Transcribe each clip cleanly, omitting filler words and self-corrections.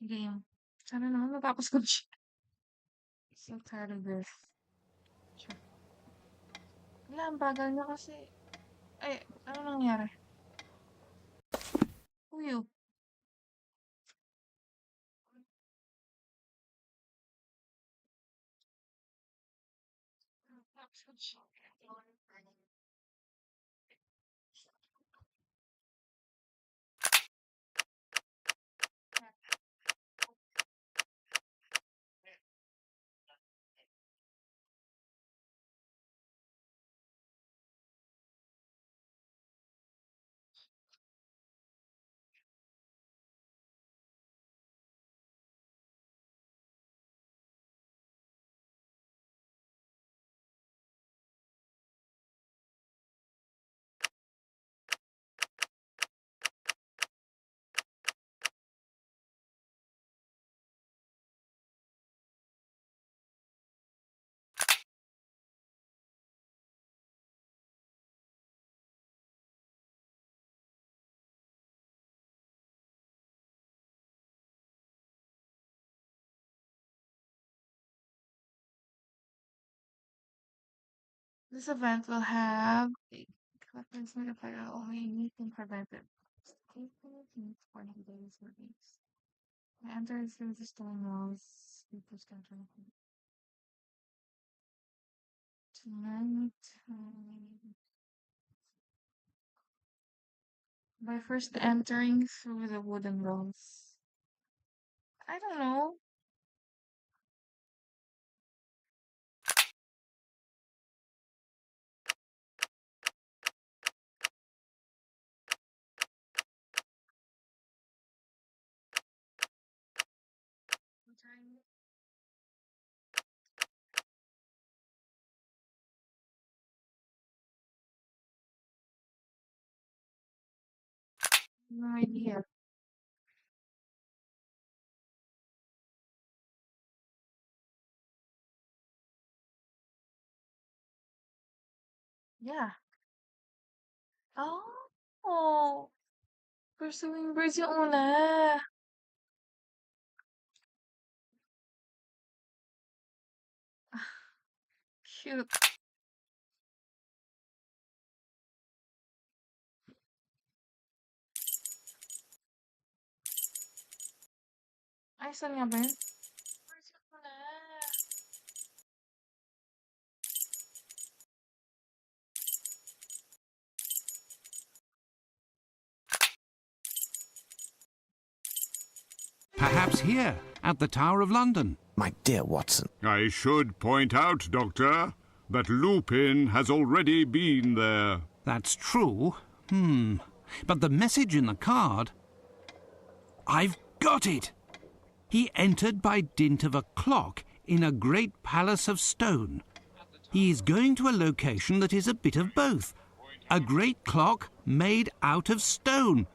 Game. Sana naman matapos ko siya. So tired of this. Sure. Wala, ang bagal niya kasi. Ay, ano nangyari? Uyo. Tapos ko siya. This event will have a weapons modifier only meeting prevented. People in 40 days or weeks. Enter through the stone walls. People scatter. Tonight. By first entering through the wooden walls. I don't know. No idea. Yeah. Oh, pursuing birds yung una. Cute. Ay, saan nga ba yun? Birds yung una. Perhaps here, at the Tower of London. My dear Watson. I should point out, Doctor, that Lupin has already been there. That's true. But the message in the card... I've got it! He entered by dint of a clock in a great palace of stone. He is going to a location that is a bit of both. A great clock made out of stone.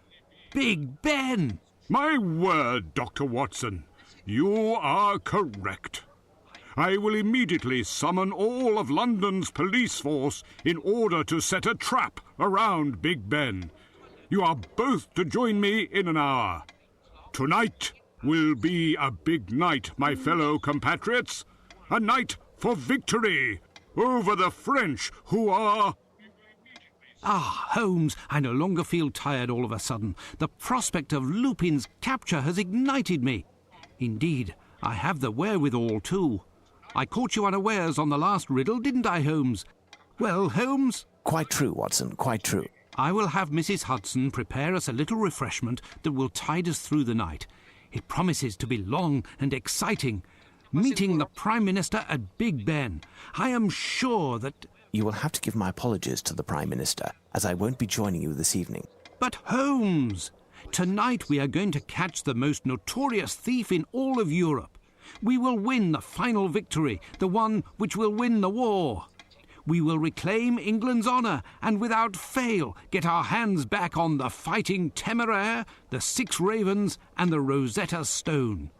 Big Ben! My word, Dr. Watson, you are correct. I will immediately summon all of London's police force in order to set a trap around Big Ben. You are both to join me in an hour. Tonight will be a big night, my fellow compatriots. A night for victory over the French, who are... Ah, Holmes, I no longer feel tired all of a sudden. The prospect of Lupin's capture has ignited me. Indeed, I have the wherewithal too. I caught you unawares on the last riddle, didn't I, Holmes? Well, Holmes? Quite true, Watson, quite true. I will have Mrs. Hudson prepare us a little refreshment that will tide us through the night. It promises to be long and exciting. Meeting the Prime Minister at Big Ben. I am sure that... You will have to give my apologies to the Prime Minister, as I won't be joining you this evening. But Holmes, tonight we are going to catch the most notorious thief in all of Europe. We will win the final victory, the one which will win the war. We will reclaim England's honour and without fail get our hands back on the Fighting Temeraire, the Six Ravens and the Rosetta Stone.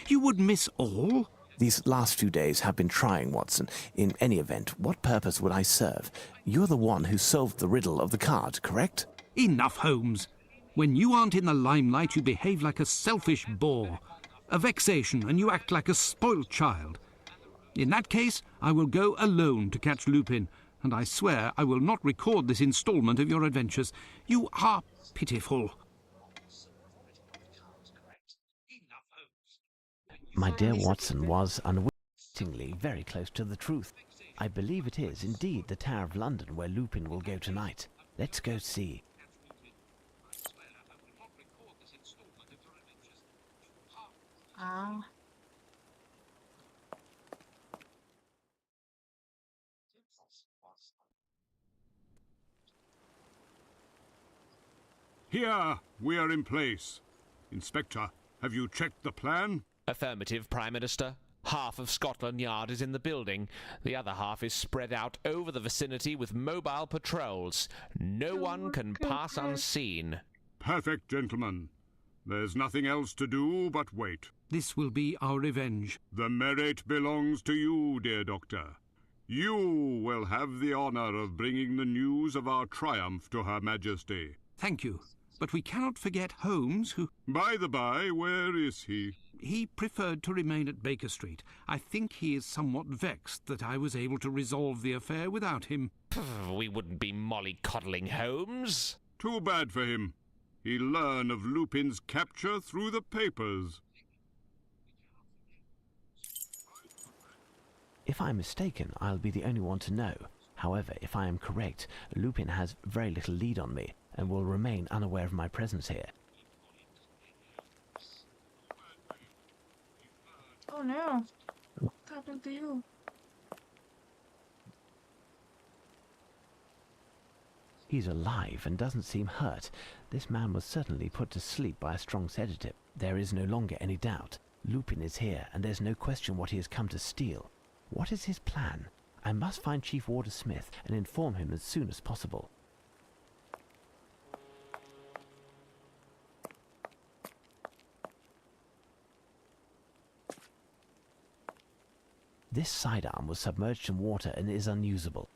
You would miss all? These last few days have been trying, Watson. In any event, what purpose would I serve? You're the one who solved the riddle of the card, correct? Enough, Holmes. When you aren't in the limelight, you behave like a selfish boor, a vexation, and you act like a spoilt child. In that case, I will go alone to catch Lupin, and I swear I will not record this installment of your adventures. You are pitiful. My dear Watson was unwittingly very close to the truth. I believe it is indeed the Tower of London where Lupin will go tonight. Let's go see. Ah. Here, we are in place. Inspector, have you checked the plan? Affirmative, Prime Minister. Half of Scotland Yard is in the building. The other half is spread out over the vicinity with mobile patrols. No one can pass unseen. Perfect, gentlemen. There's nothing else to do but wait. This will be our revenge. The merit belongs to you, dear Doctor. You will have the honor of bringing the news of our triumph to Her Majesty. Thank you. But we cannot forget Holmes, who... By the by, where is he? He preferred to remain at Baker Street. I think he is somewhat vexed that I was able to resolve the affair without him. We wouldn't be mollycoddling Holmes. Too bad for him. He'll learn of Lupin's capture through the papers. If I'm mistaken, I'll be the only one to know. However, if I am correct, Lupin has very little lead on me and will remain unaware of my presence here. Oh no. What happened to you? He's alive and doesn't seem hurt. This man was certainly put to sleep by a strong sedative. There is no longer any doubt. Lupin is here, and there's no question what he has come to steal. What is his plan? I must find Chief Warder Smith and inform him as soon as possible. This sidearm was submerged in water and is unusable.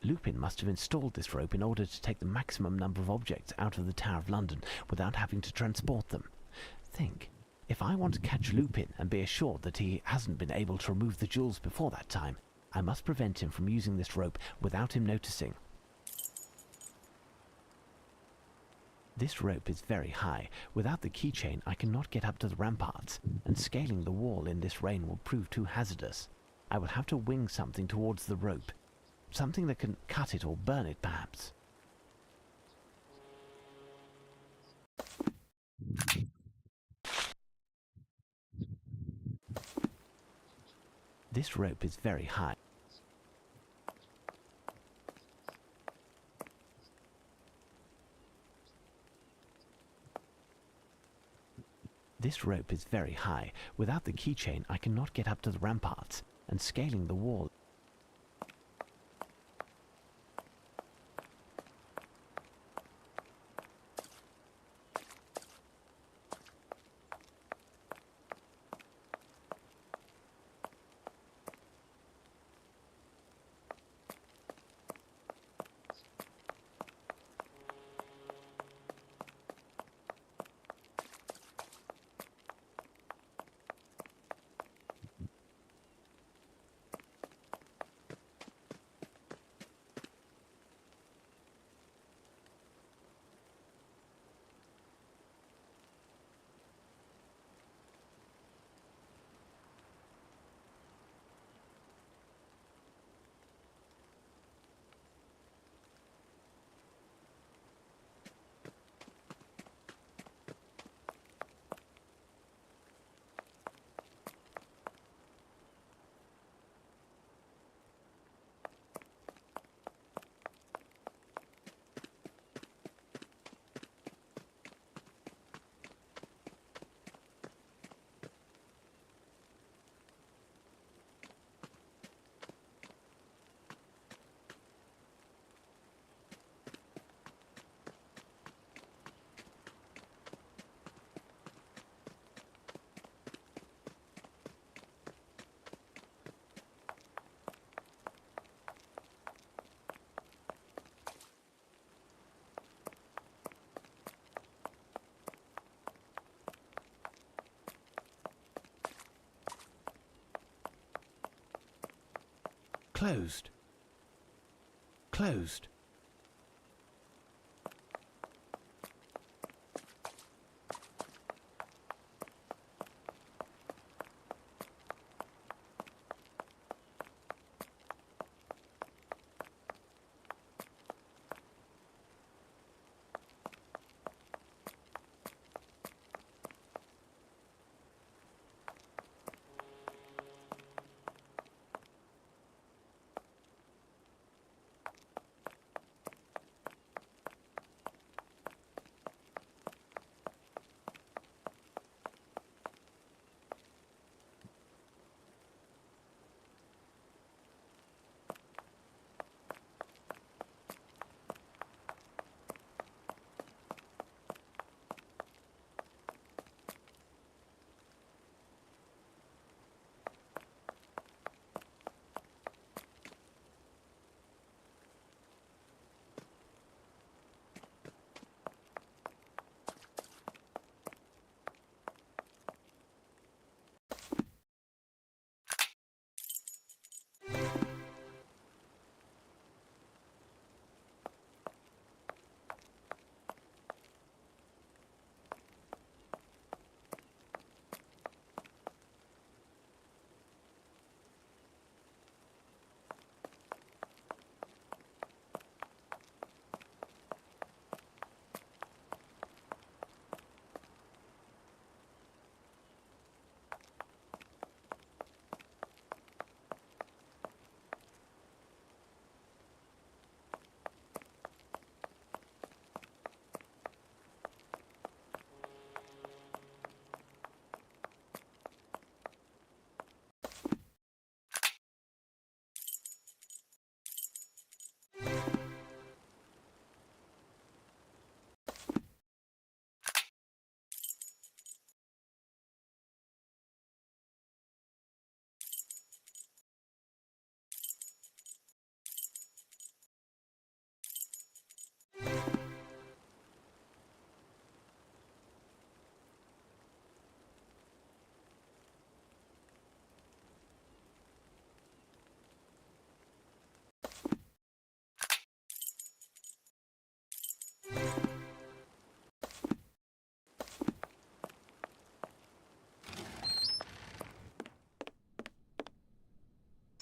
Lupin must have installed this rope in order to take the maximum number of objects out of the Tower of London without having to transport them. Think, if I want to catch Lupin and be assured that he hasn't been able to remove the jewels before that time, I must prevent him from using this rope without him noticing. This rope is very high. Without the keychain, I cannot get up to the ramparts, and scaling the wall in this rain will prove too hazardous. I will have to wing something towards the rope. Something that can cut it or burn it, perhaps. This rope is very high. This rope is very high. Without the keychain, I cannot get up to the ramparts, and scaling the wall. Closed. Closed.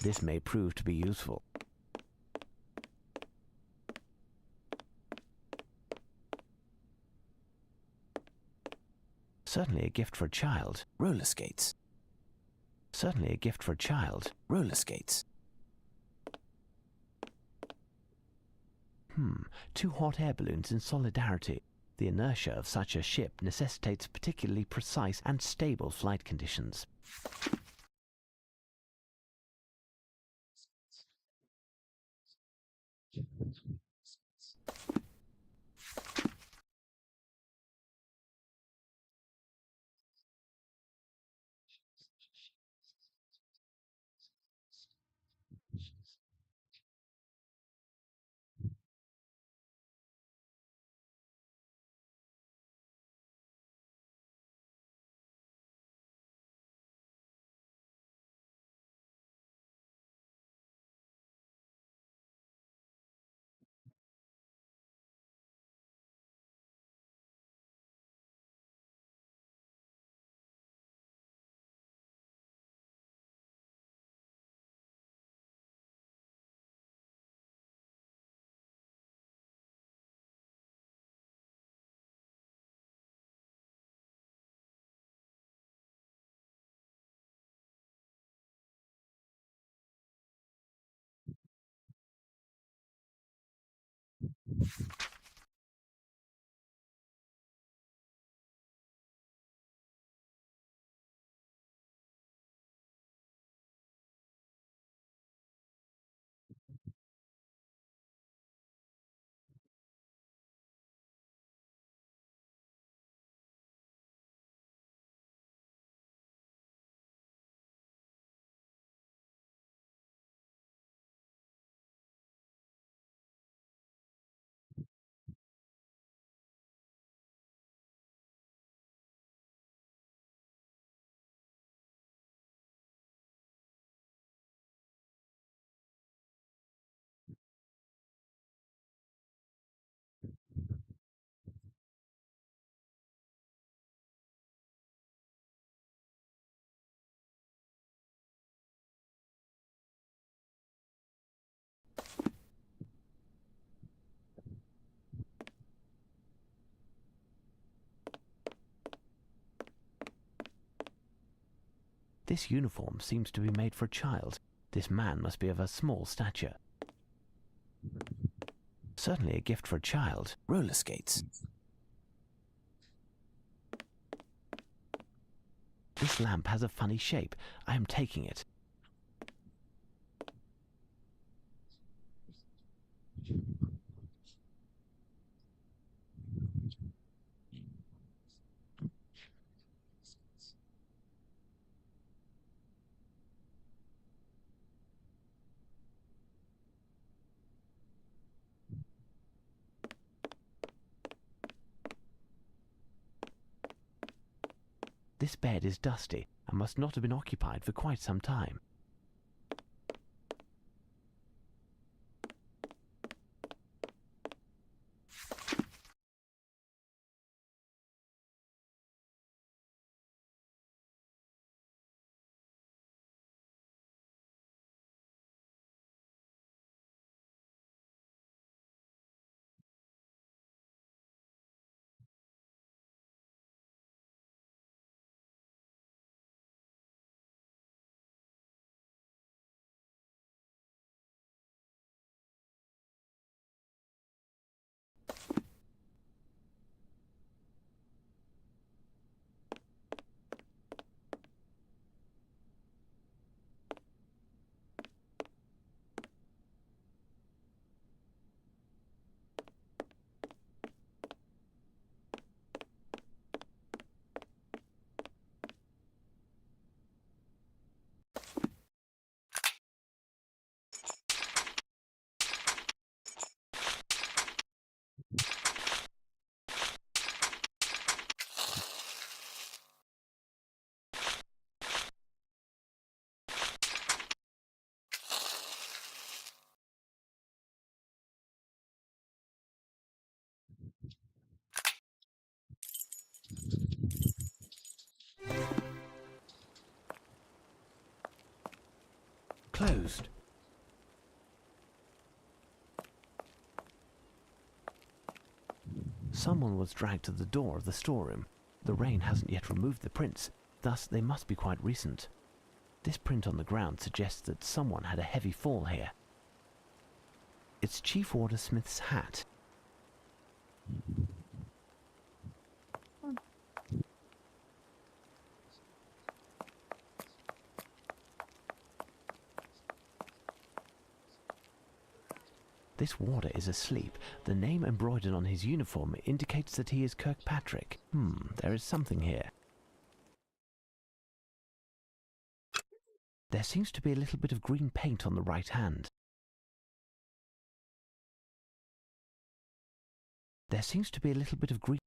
This may prove to be useful. Certainly a gift for a child. Roller skates. Certainly a gift for a child. Roller skates. 2 hot air balloons in solidarity. The inertia of such a ship necessitates particularly precise and stable flight conditions. This uniform seems to be made for a child. This man must be of a small stature. Certainly a gift for a child. Roller skates. This lamp has a funny shape. I am taking it. This bed is dusty and must not have been occupied for quite some time. Closed. Someone was dragged to the door of the storeroom. The rain hasn't yet removed the prints, thus they must be quite recent. This print on the ground suggests that someone had a heavy fall here. It's Chief Warder Smith's hat. This warder is asleep. The name embroidered on his uniform indicates that he is Kirkpatrick. There is something here. There seems to be a little bit of green paint on the right hand. There seems to be a little bit of green...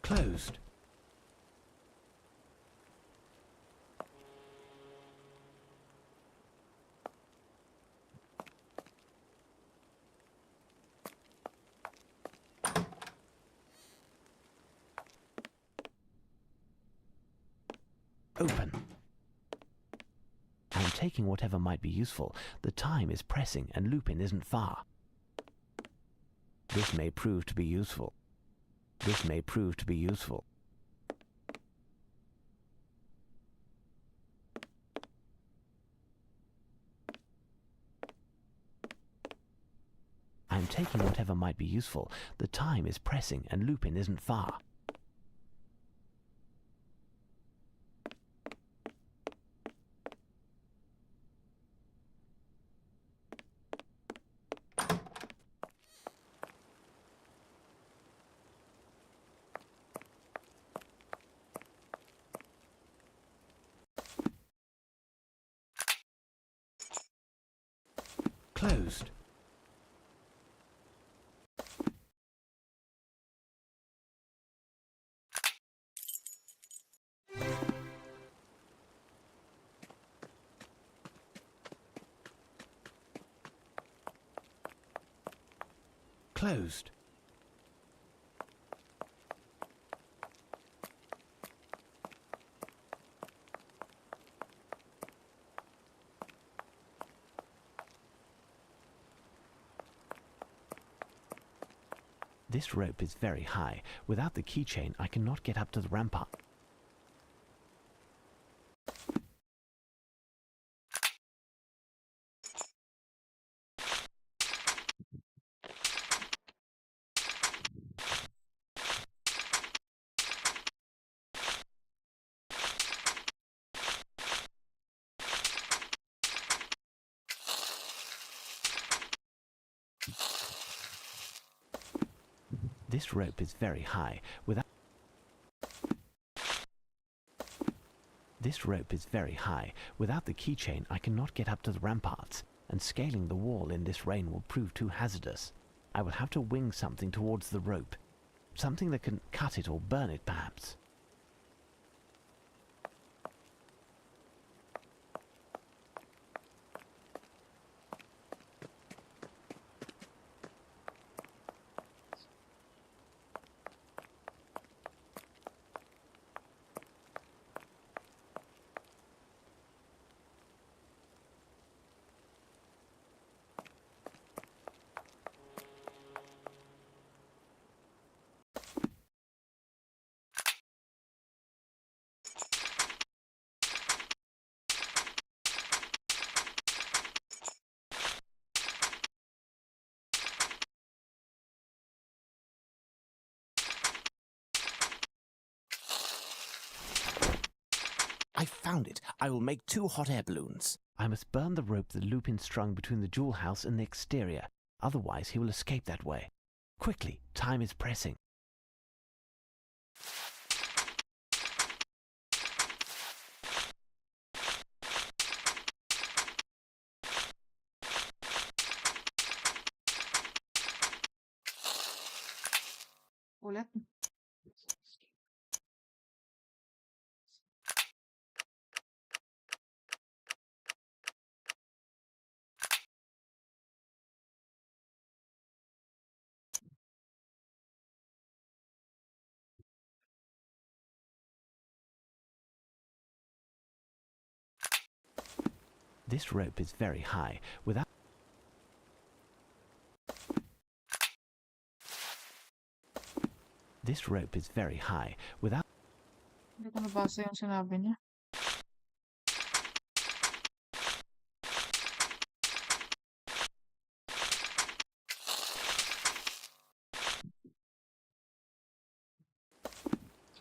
Closed. Open. I am taking whatever might be useful. The time is pressing and Lupin isn't far. This may prove to be useful. This may prove to be useful. I am taking whatever might be useful. The time is pressing and Lupin isn't far. Closed. closed. This rope is very high. Without the keychain, I cannot get up to the rampart. This rope is very high. This rope is very high. Without the keychain, I cannot get up to the ramparts, and scaling the wall in this rain will prove too hazardous. I will have to wing something towards the rope. Something that can cut it or burn it, perhaps. I found it. I will make 2 hot air balloons. I must burn the rope that Lupin strung between the jewel house and the exterior. Otherwise, he will escape that way. Quickly, time is pressing. Ulit. This rope is very high. This rope is very high. Hindi ko nabasa yung sinabi niya.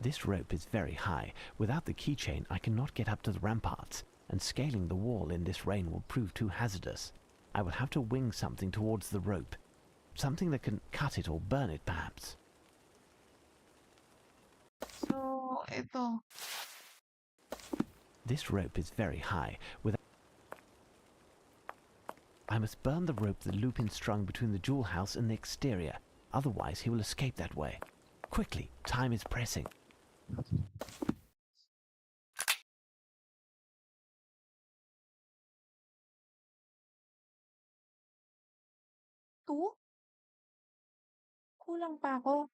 This rope is very high. Without the keychain, I cannot get up to the ramparts, and scaling the wall in this rain will prove too hazardous. I will have to wing something towards the rope. Something that can cut it or burn it, perhaps. So, ito. This rope is very high. I must burn the rope that Lupin strung between the jewel house and the exterior. Otherwise, he will escape that way. Quickly, time is pressing. Two? Kulang pa ako.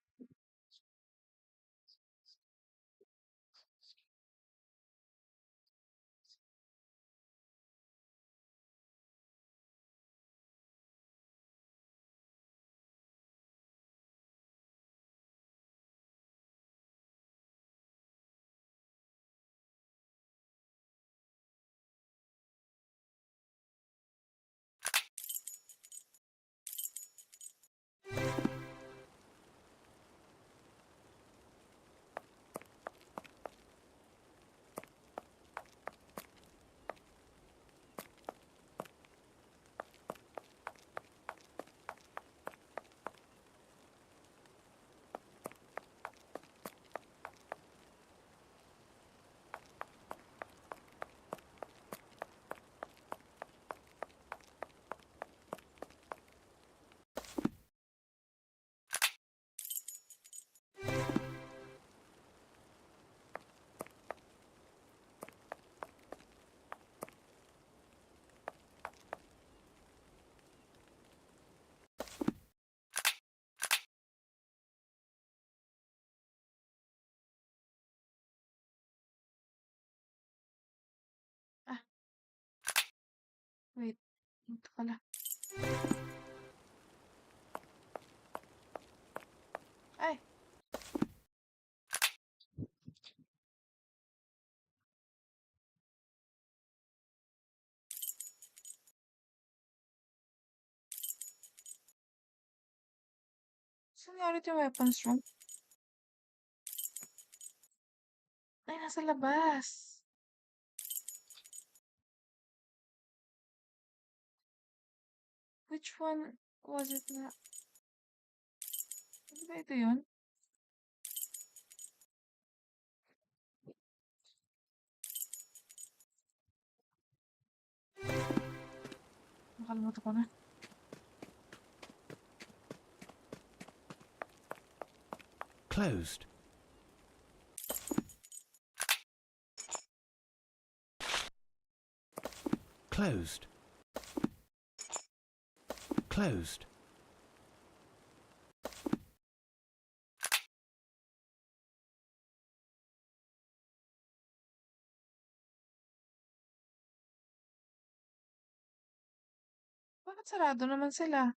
Wait. Ito pala. Ay! Saan nga ulit yung weapons room? Ay, nasa labas. Which one was it na? Ano ba ito yun? Nakalimutan ko na. Closed. Closed. Closed. Bakit sarado naman sila?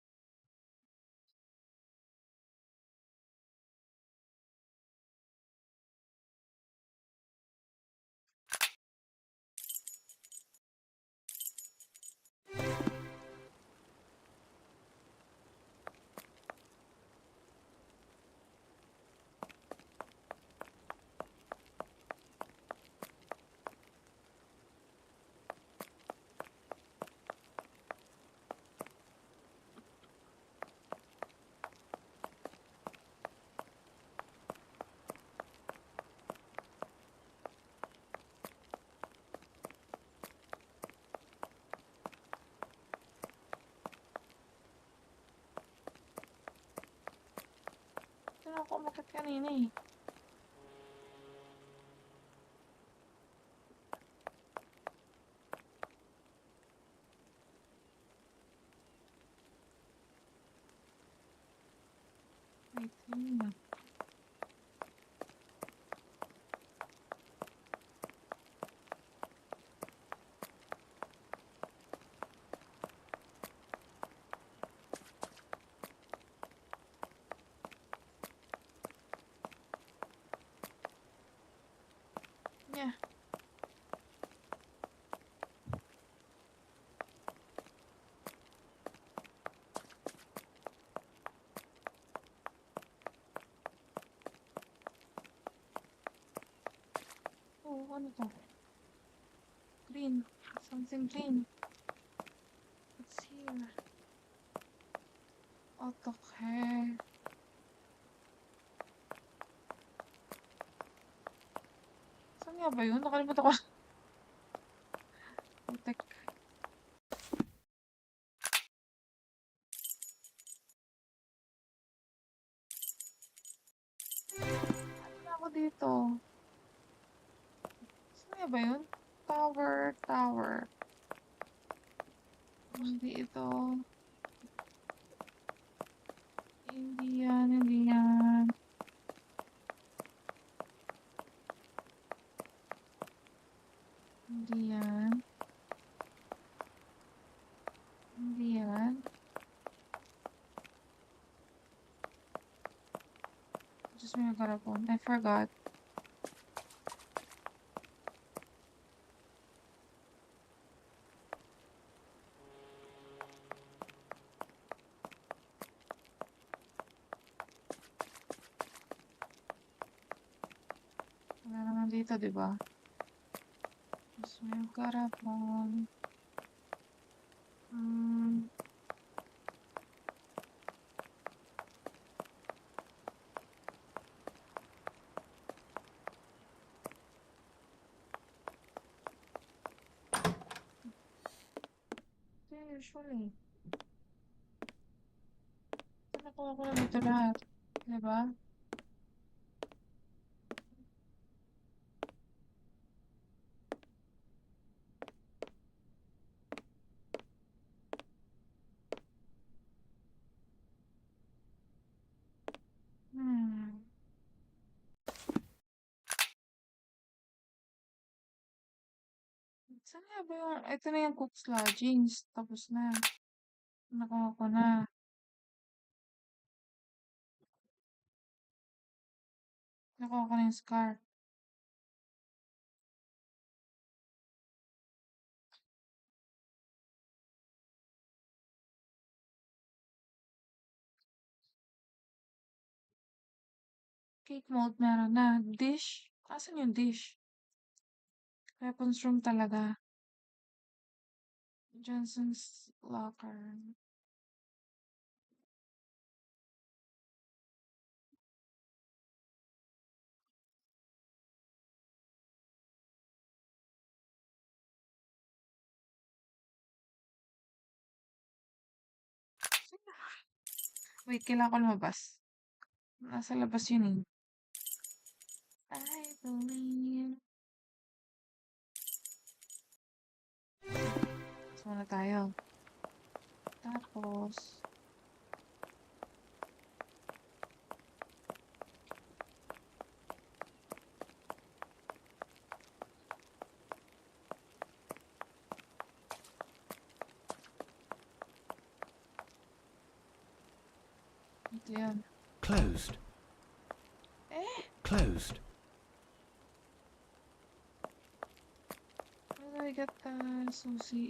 Ito na ako umakit kanina eh. Wait, yun na. Yeah. Oh, ano to? Green. Something green. What's here? Okay. Saan nga ba yun? Nakalimutan ko. Putek. Ano na ako dito? Saan nga ba yun? Tower, tower. Hindi ito. Hindi yan, hindi yan. Hindi yan. Hindi yan. Just may nagkarapon. I forgot. Wala naman dito, di ba? Just may nagkarapon. Usually. Nakuha ko na dito lahat. Diba? Hmm. Saan nga ba yung... Ito na yung Cook's Lodgings. Tapos na. Nakuha ko na. Nakuha ko na yung scarf. Cake mode meron na. Dish. Asan yung dish? Weapons room talaga. Johnson's locker. Wait, kailangan ko lumabas. Nasa labas yun eh. I believe. Tapos muna tayo. Tapos, ito yun. Closed. Eh, Closed. how do I get the sushi?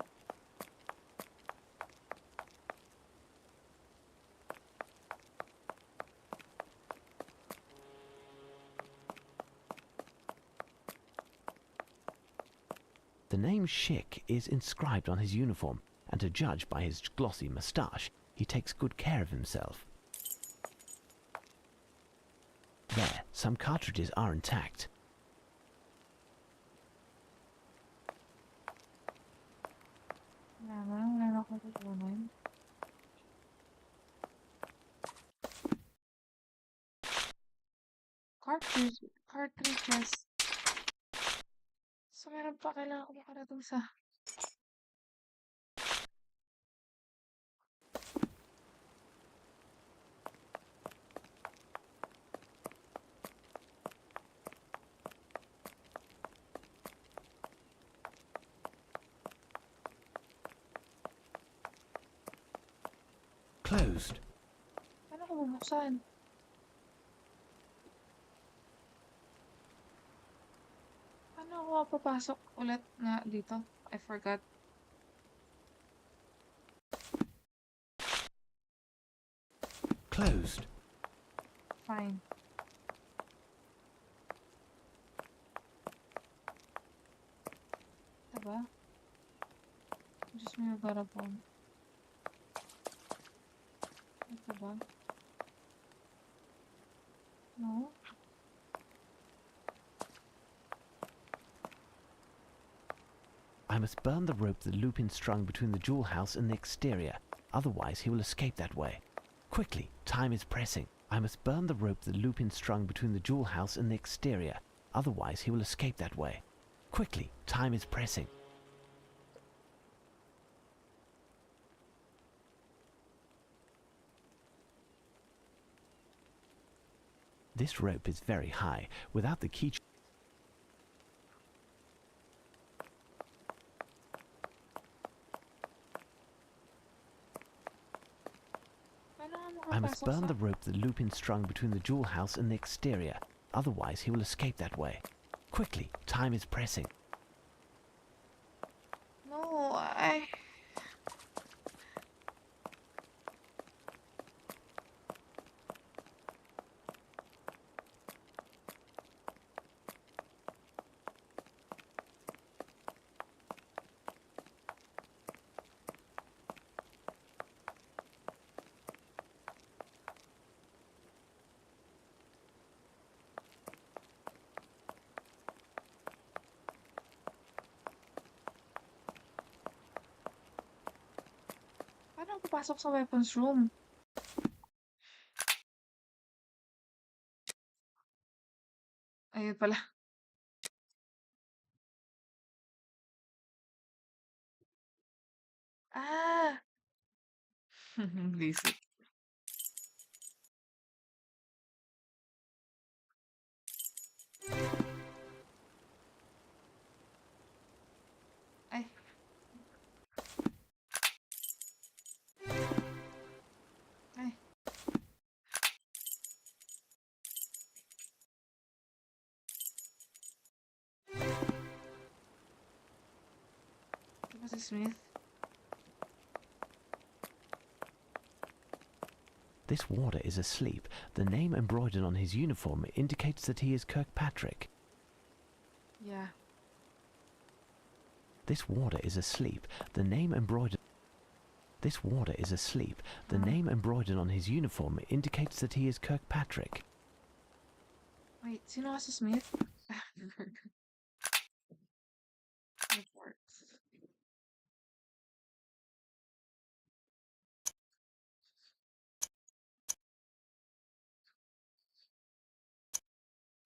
The name Schick is inscribed on his uniform, and to judge by his glossy moustache, he takes good care of himself. There, some cartridges are intact. Wala ako tutunan. Cartridges. So, meron pa kailangan ko makarating sa... Closed. Paano ko bubuksan? Paano ako papasok ulit nga dito? I forgot. Closed. Fine. Diba? Just me got a phone. Ito ba? No? I must burn the rope that Lupin strung between the jewel house and the exterior, otherwise he will escape that way. Quickly, time is pressing. I must burn the rope that Lupin strung between the jewel house and the exterior, otherwise he will escape that way. Quickly, time is pressing. This rope is very high. Without the key... Paano ako I must makapasok burn sa... the rope that Lupin strung between the jewel house and the exterior, otherwise he will escape that way. Quickly, time is pressing. No, I... Paano ako papasok sa weapons room? Ayun pala. Ah! Visit. Smith. This warder is asleep. The name embroidered on his uniform indicates that he is Kirkpatrick. Yeah. This warder is asleep. The name embroidered... This warder is asleep. The name embroidered on his uniform indicates that he is Kirkpatrick. Wait, sino si Smith? Reports.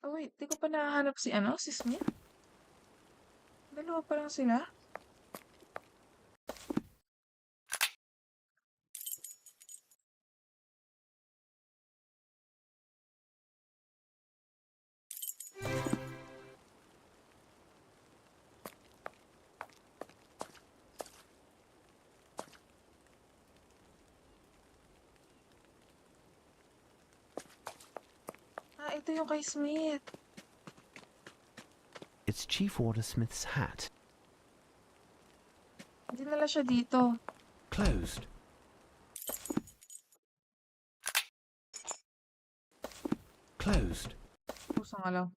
Oh wait, di ko pa nahanap si si Smith? Dalawa pa lang sila? Ito yung kay Smith. It's Chief Warder Smith's hat. Dinala siya dito. Closed. Closed. Pusang alaw.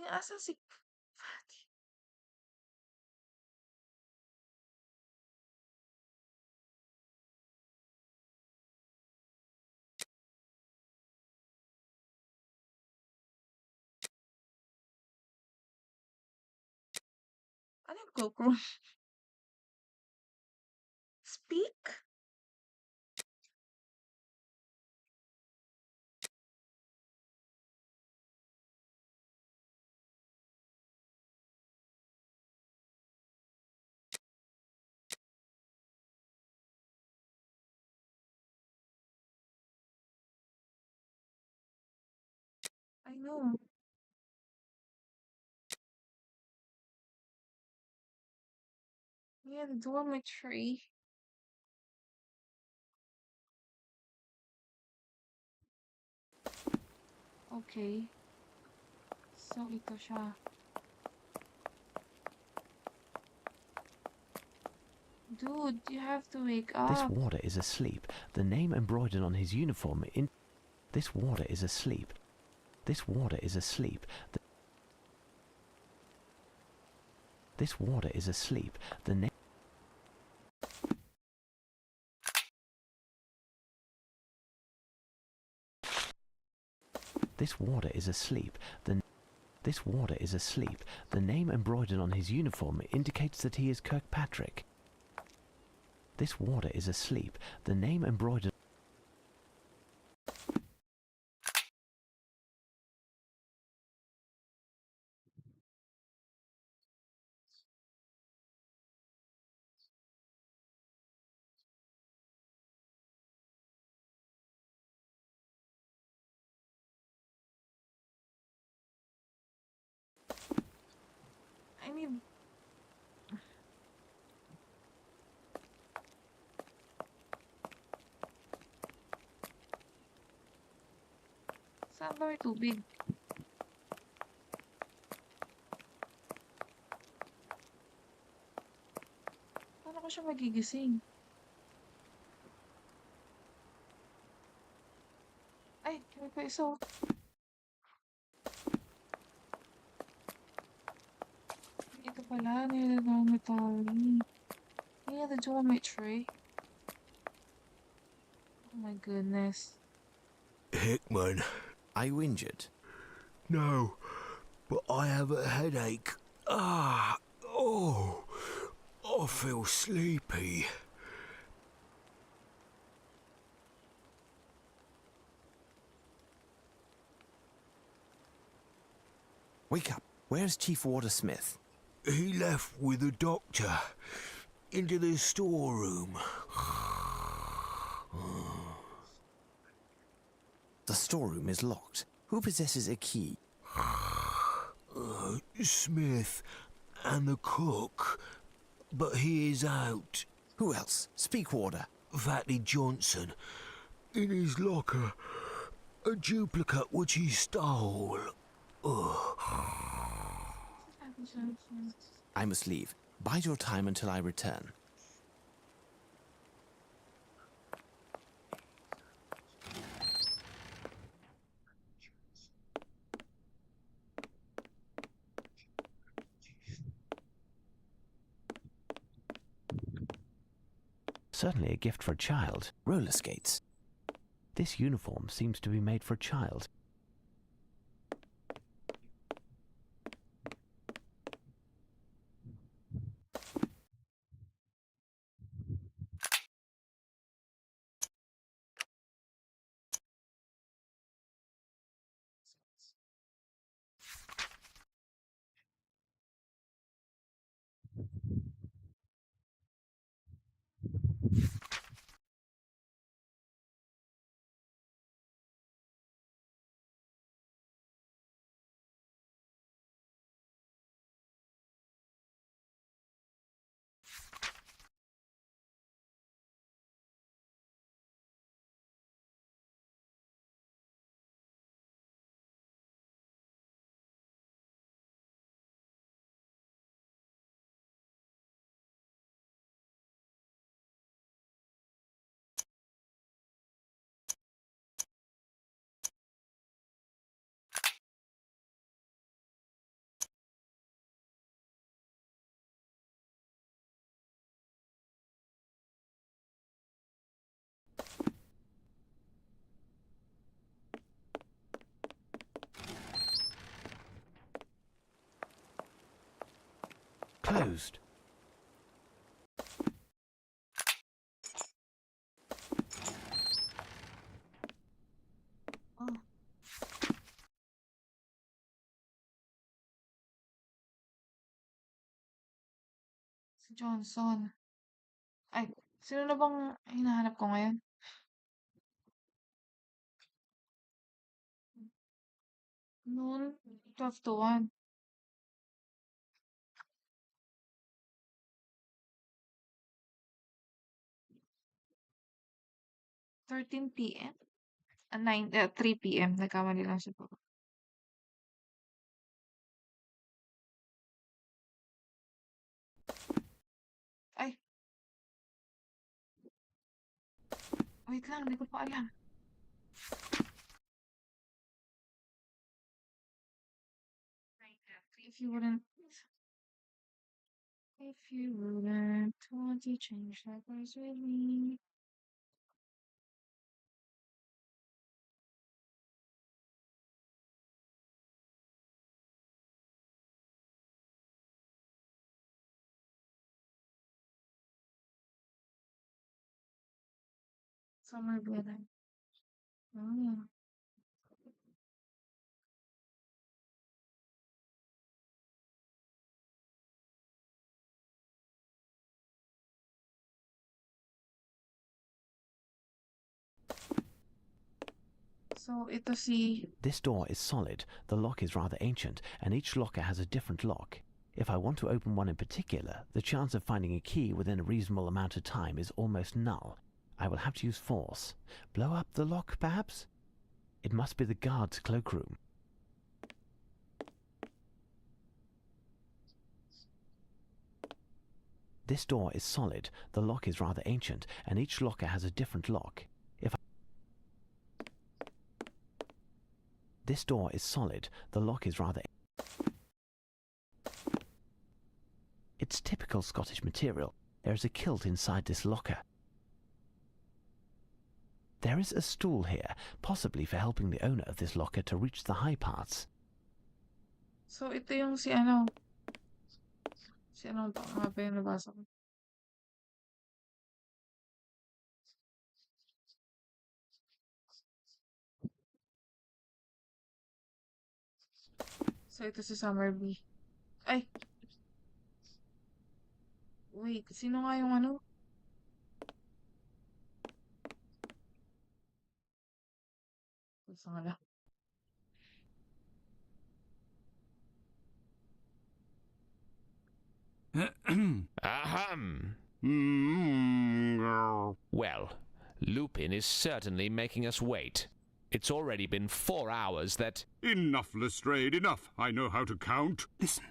Asan si Fatty? Ano yung cloakroom? Speak? I know. Yeah, the dormitory. Okay. So, ito siya. Dude, you have to wake This up. warder is asleep. The name embroidered on his uniform in... This warder is asleep. This warder is asleep. This warder is asleep. The name... This warder is asleep. This warder is asleep. The name embroidered on his uniform indicates that he is Kirkpatrick. This warder is asleep. The name embroidered... I mean... Saan ba may tubig? Paano ko siya magigising? Ay, may pa isa. Ito pala, near the dormitory. Yeah, the dormitory. Oh my goodness. Hickman. Are you injured? No, but I have a headache. I feel sleepy. Wake up. Where's Chief Warder Smith? He left with the doctor. into the storeroom. The storeroom is locked. Who possesses a key? Smith and the cook, but he is out. Who else? Speak, warder. Fatty Johnson, in his locker, a duplicate which he stole. I must leave. Bide your time until I return. Certainly a gift for a child. Roller skates. This uniform seems to be made for a child. Closed. Oh. Si Johnson. Ay, sino na bang hinahanap ko ngayon? Noon, 12 to 1. 13 p.m. 3 p.m. Nagkamali lang siguro. Ay, wait lang, hindi ko pa alam. If you wouldn't want to change that was with me. Summer weather. Oh. So, ito si... This door is solid, the lock is rather ancient, and each locker has a different lock. If I want to open one in particular, the chance of finding a key within a reasonable amount of time is almost null. I will have to use force. Blow up the lock, perhaps? It must be the guard's cloakroom. This door is solid, the lock is rather ancient, and each locker has a different lock. This door is solid, the lock is rather... It's typical Scottish material. There is a kilt inside this locker. There is a stool here, possibly for helping the owner of this locker to reach the high parts. So, ito yung si ano... Si ano ba? Nga ba yung nabasa ko? So, ito si Summer B. Ay! Wait, sino nga yung ano? Gusto nga lang. Ahem. Mm, Well, Lupin is certainly making us wait. It's already been 4 hours that... enough, Lestrade, enough. I know how to count. Listen.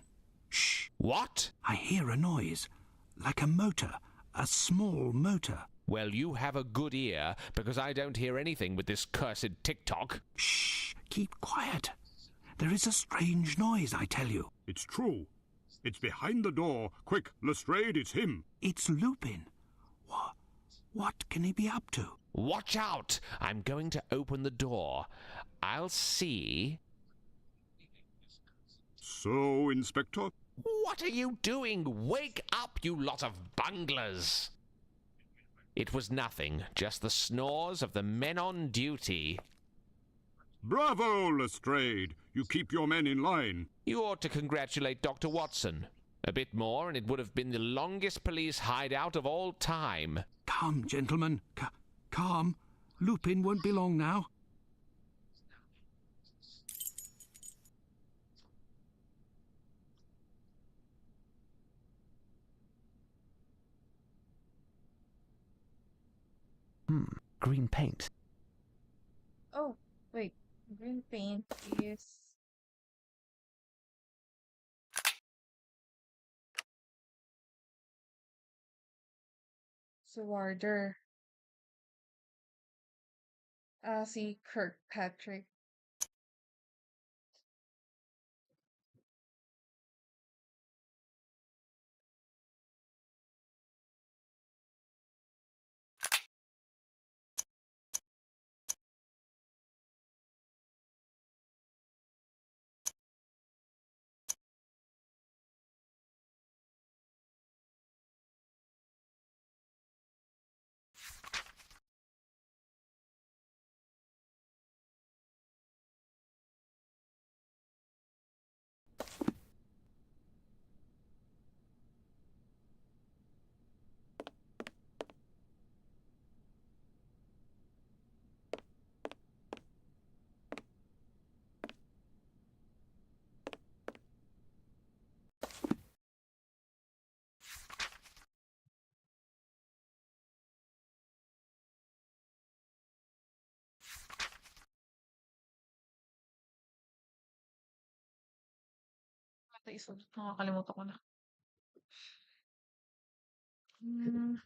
Shh. What? I hear a noise. Like a motor. A small motor. Well, you have a good ear, because I don't hear anything with this cursed tick-tock. Shh. Keep quiet. There is a strange noise, I tell you. It's true. It's behind the door. Quick, Lestrade, it's him. It's Lupin. What can he be up to? Watch out! I'm going to open the door. I'll see... So, Inspector? What are you doing? Wake up, you lot of bunglers! It was nothing, just the snores of the men on duty. Bravo, Lestrade. You keep your men in line. You ought to congratulate Dr. Watson. A bit more, and it would have been the longest police hideout of all time. Calm, gentlemen. Calm. Lupin won't be long now. Green paint. Oh, wait. Green paint is Swarder. Si Kirkpatrick. Ito isa. Nakakalimutan ko na. Hmm.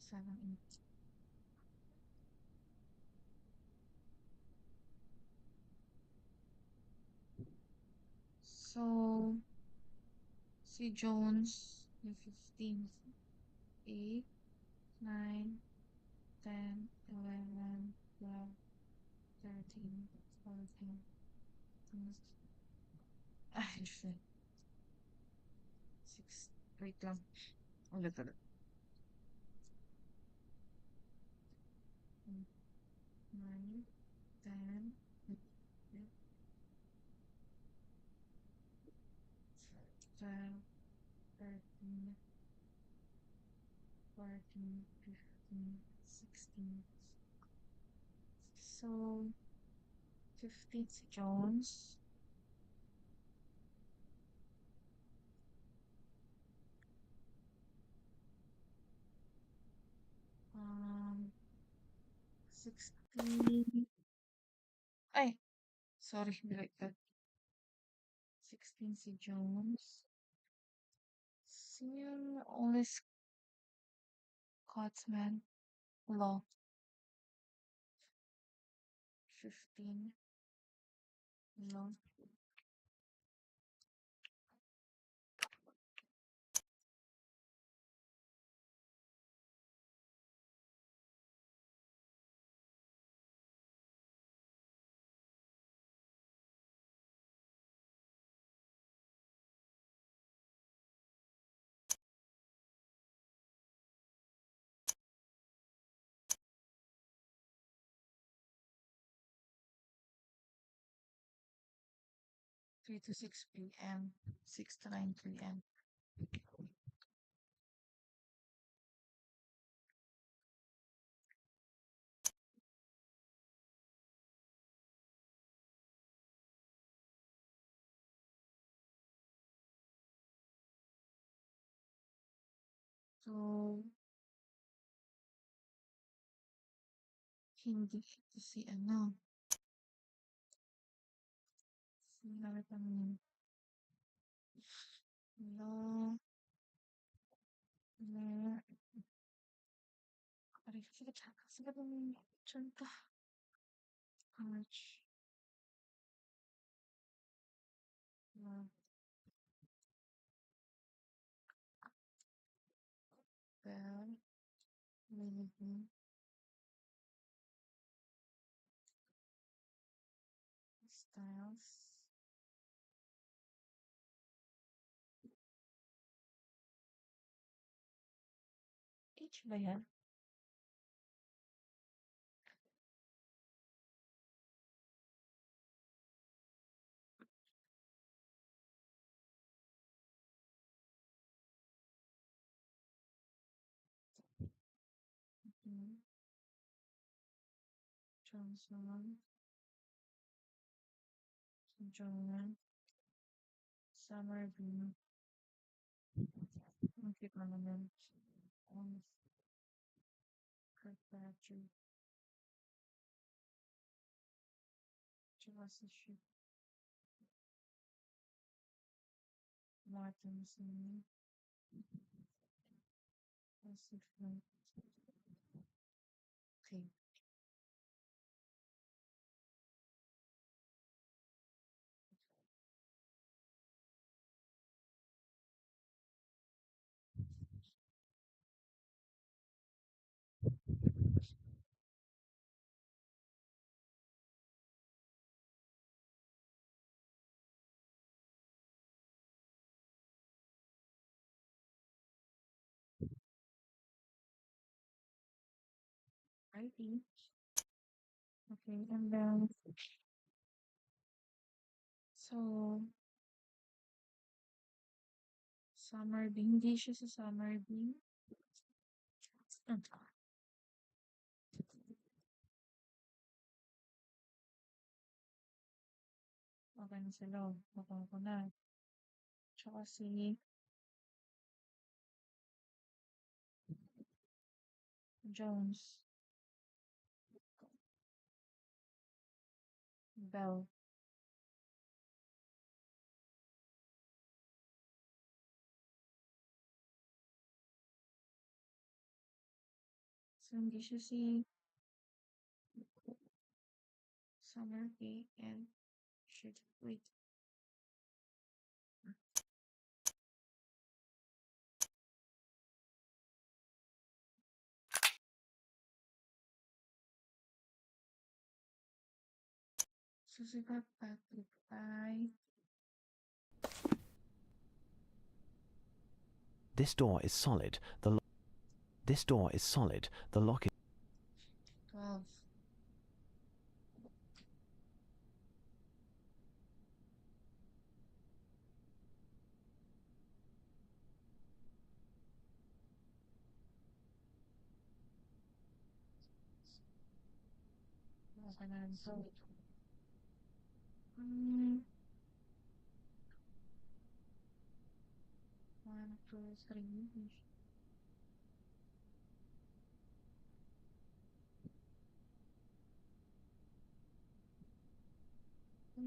6, 7, 8. So, si Jones, yung 15, 8, 9, 10, 11, 12, 13, 14, 15. Diyos ko. 6. Wait lang. Ulit. 9, 10, 12, 13, 14, 15, 16. So, 15 si Jones. Um, 16. Ay, sorry, baliktad. 16 si Jones. Sino yung only Scotsman? Law. 15. Law. 3 to 6 p.m. 6 to 9 p.m. So, hindi ito si ano. Sinabi pa niya. Law. Law. Aray, sige pa niya. Diyan ka. Arch. Law. Bell. Religion. Styles. H ba yan? Johnson. Jonan. Summerby. Nakita naman. Kirkpatrick. Tsaka si Ship. Martinson. Si Frank. Okay. ID. Okay, and then so summer bean. Hindi siya sa summer bean. Okay na sila. Baka ko na. Tsaka si Jones. Bell. So hindi siya si summer bean and shit. Wait. So si Patrick ay This door is solid. This door is solid. The lock is 12. Okay na. So, 1, 2, 3.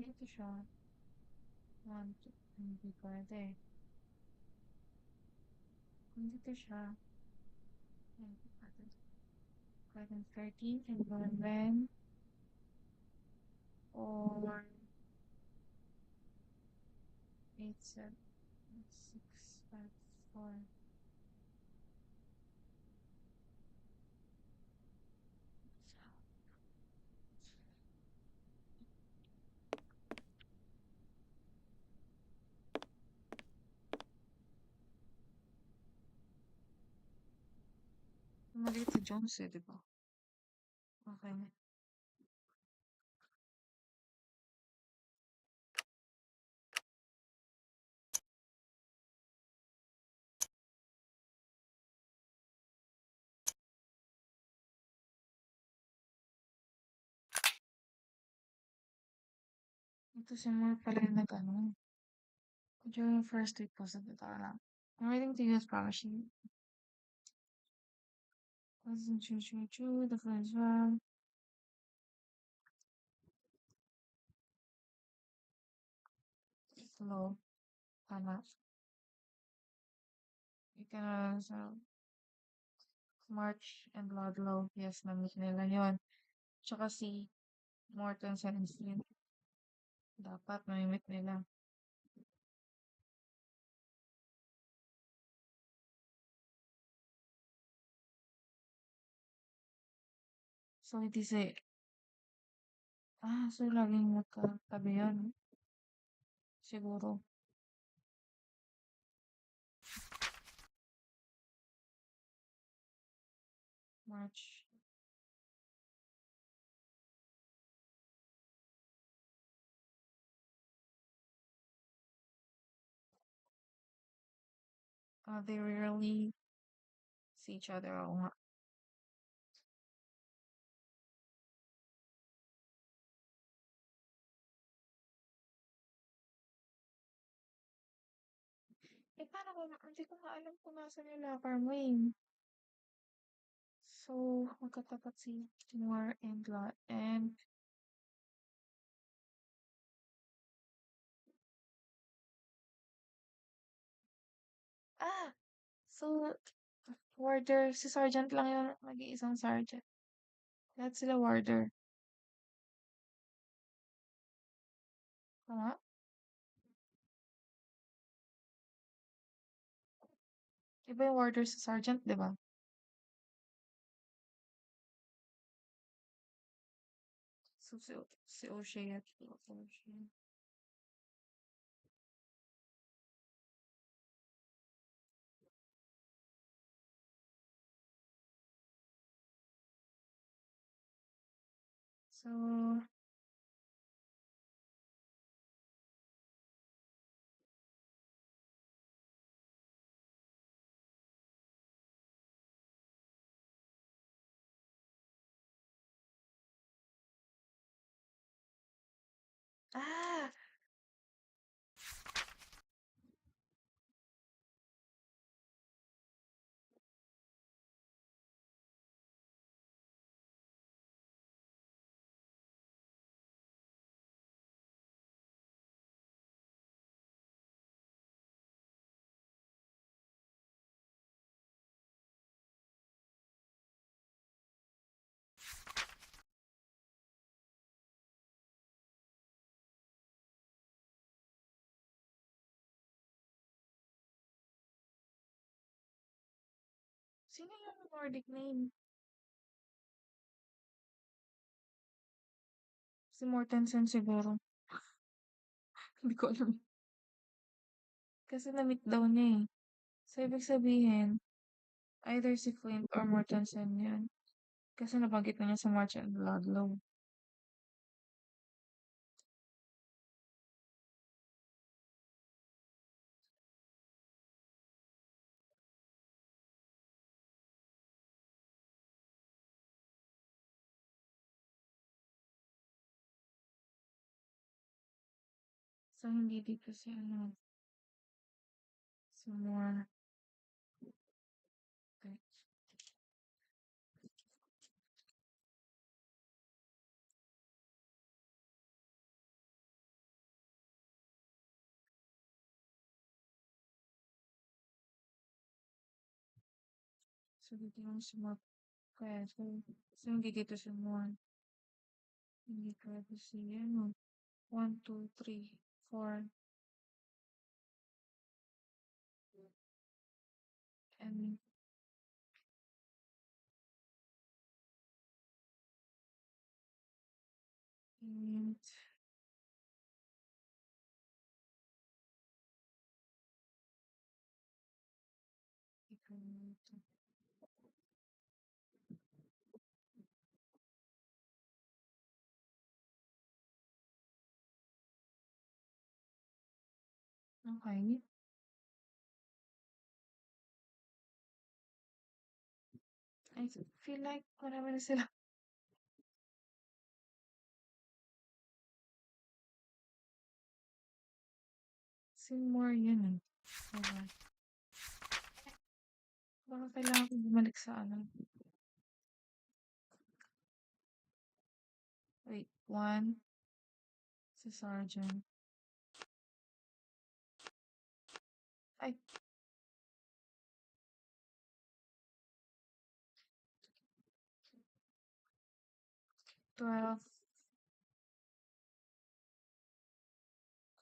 ito siya. One, two, hindi pwede. Kung dito siya, hindi pwede. Pwede 13 and 11 or 8, 7, 6, 5, 4. Maliit si Jones eh, di ba? Okay na. Ito si Moore pala yung nag-ano. During first week po sa Bitara. I'm waiting to use promising. Listen, choo, the first one. Slow. Tama. You can also March and Ludlow. Yes, na-meet nila yun. Tsaka si Mortensen and Flint. Dapat na-meet nila. So, hindi si... so laging magkatabi yun. Siguro. March. They rarely see each other. Oo nga. Paano ko hindi ko nga alam kung nasaan yung locker mo eh. So, magkatapat si Timur and Lot and ah! So, warder, si Sergeant lang yung mag-iisang Sergeant. Lahat sila warder. Tama? Iba yung warder sa Sergeant, di ba? So, si O'Shea at O'Shea. So, ah! Sino yung Nordic name? Si Mortensen siguro. Hindi ko alam. Kasi na-meet daw niya eh. So, ibig sabihin, either si Flint or Mortensen yan. Kasi nabanggit na niya sa March and Ludlow. So, hindi dito si ano. Si Moore. Okay. So, dito yung sumap. Kaya, so hindi dito sumuhan. Hindi pwede siya, ano. 1, 2, 3, 4. And, and, okay. I feel like marami na sila. Sin more yun eh. Diba? Baka kailangan ko bumalik sa ano. Wait, 1 sa sergeant. Ay, 12.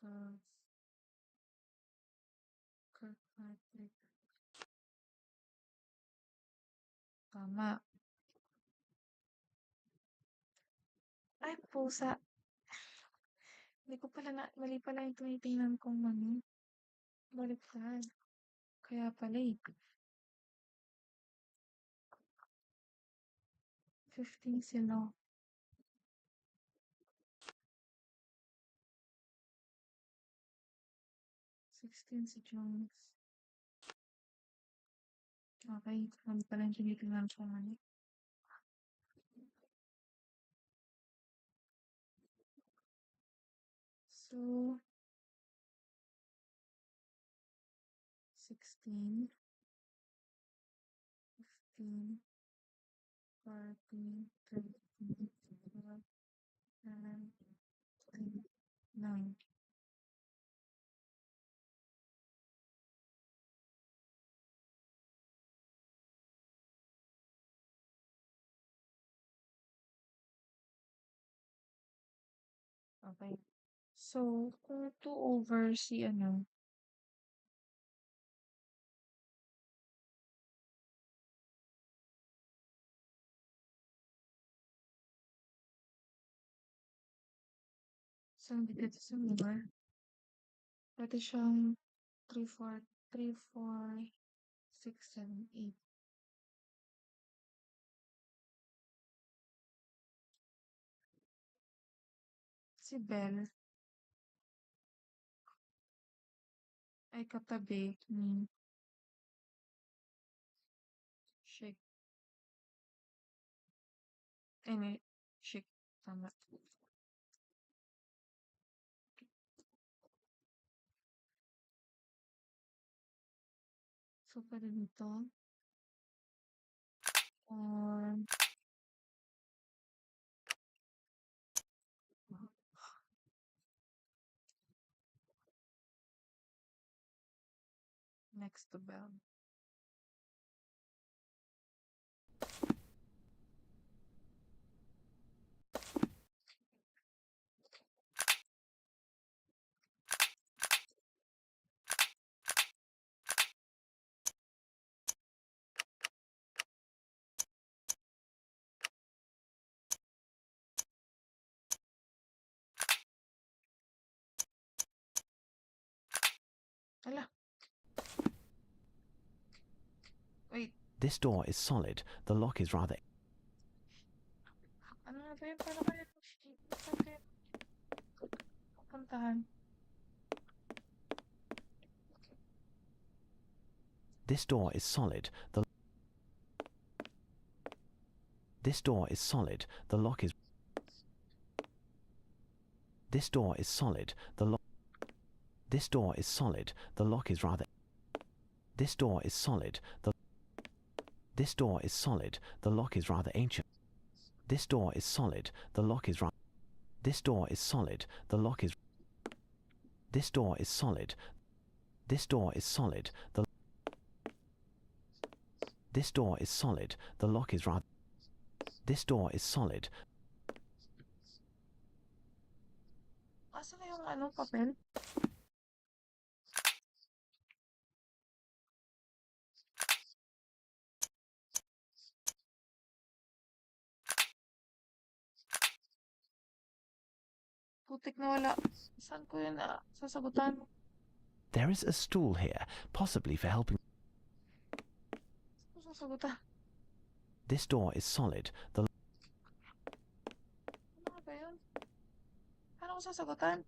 Kirk- Kirkpatrick. Tama. Ay, pusa. Hindi ko pala mali pala yung tinitingnan kong ano. Baliktad. Kaya pala eh. 15 sila. 16 si Jones. Okay, mali pala yung tinitingnan kong ano. So, 16, 15, 14, 13, 12, 11, 10, 9. Okay. So, kung 2 over si ano, so hindi dito sumura. Pwede siyang 3, 4, 3, 4, 6, 7, 8. Si Belle ay katabi ni Shake. Ay, may Shake. Tama. So, pwede dito. Or, next to Belle. Ala. Wait. This door is solid. The lock is rather... Ano na ba yun? Paano kaya puntahan? This door is solid. This door is solid. The lock is... This door is solid. The lock... This door is solid. The lock is rather... This door is solid. This door is solid. The lock is rather ancient. This door is solid. The lock is rather... This door is solid. The lock is... This door is solid. This door is solid. This door is solid. The lock is rather... This door is solid. Asa na yung ano, papel? Putik na wala. Saan ko yun sasagutan? There is a stool here, possibly for helping... Saan ko sasagutan? This door is solid. The... Ano ba yun? Paano ko sasagutan?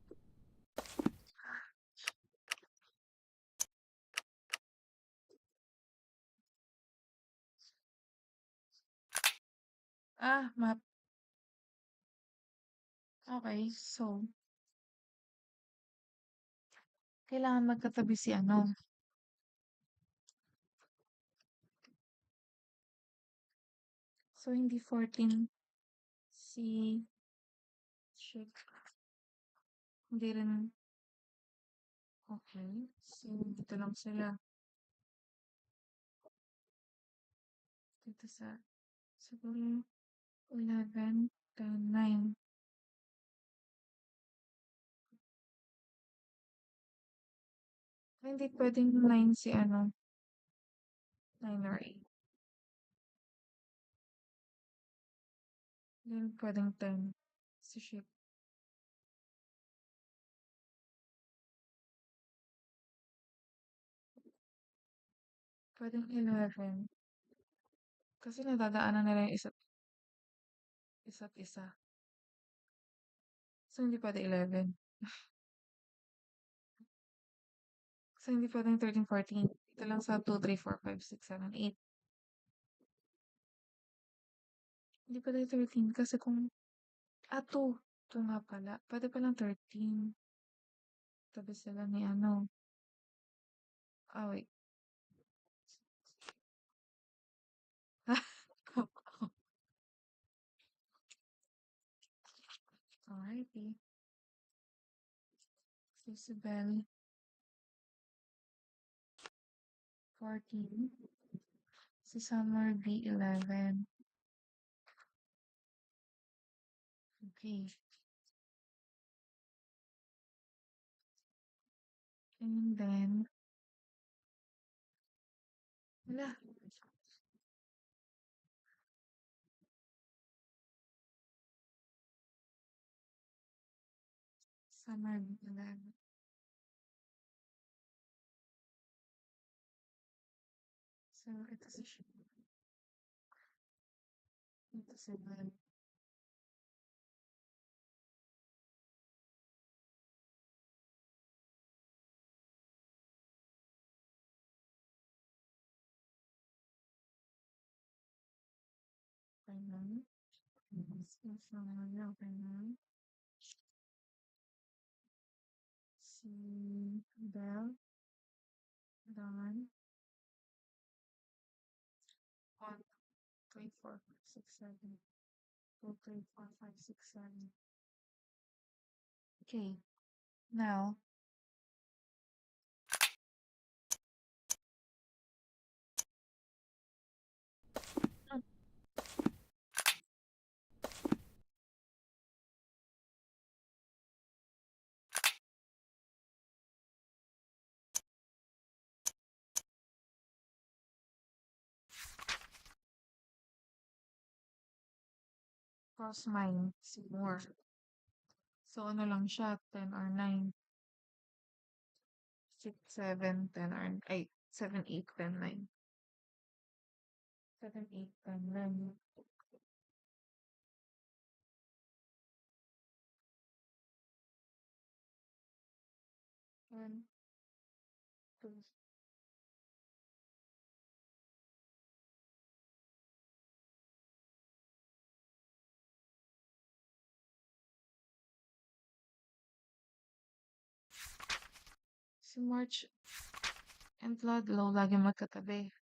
Map. Okay, so, kailangan magkatabi si ano. So, hindi 14 si Chick. Hindi rin. Okay. So, dito lang sila. Dito sa, siguro, 11, 10, 9. Hindi pwedeng 9 si ano. 9 or 8. Hindi pwedeng 10 si Chick. Pwedeng 11. Kasi nadadaanan nila yung isa't isa. So, hindi pwede 11. So, hindi pwedeng 13, 14. Dito lang sa 2, 3, 4, 5, 6, 7, 8. Hindi pwede 13 kasi kung... 2. 2 nga pala. Pwede palang 13. Tabi sila ni ano. Wait. Alrighty. Isabel. 14. Si Summer B. 11. Okay. And then... Wala. Summer B. 11. So, ito si siya. Ito si Bell. Okay na. So, Summer B. Okay na. Si Bell. Dawn. 1, 3, 4, 5, 6, 7. 2, 3, 4, 5, 6, 7. Okay. Now, cross mine. Si Moore. So, ano lang siya? 10 or 9. 6, 7, 10 or 8. 7, 8, 10, 9. 7, 8, 10, 9. 1, 2. Si March and Ludlow lagi magkatabi.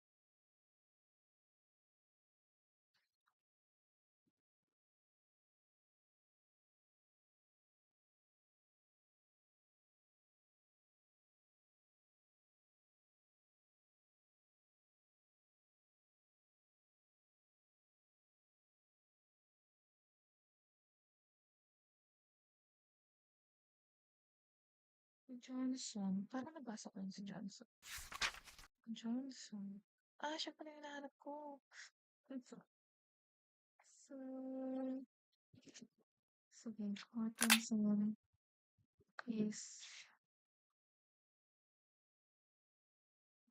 Johnson. Parang nabasa ko yun si Johnson. Johnson. Siya pala yung hinahanap ko. So, sige, Johnson is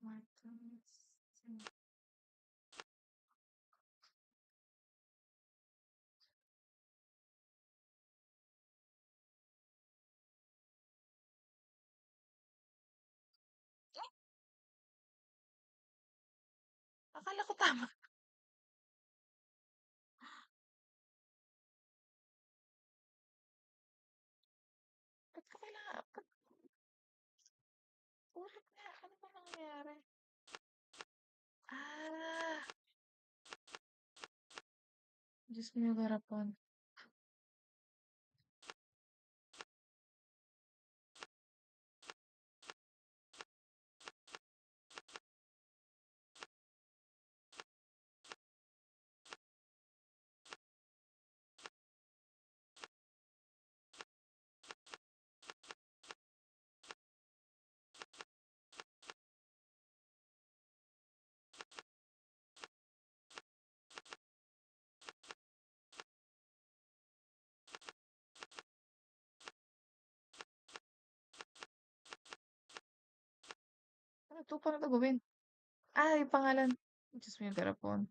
Martin's. Akala ko tama. Ba't ko kailangan? Ulit na. Ano ba nangyayari? Ah! Diyos mo yung garapon. Ano to? Paano to gawin? Yung pangalan. Diyos mo yung garapon.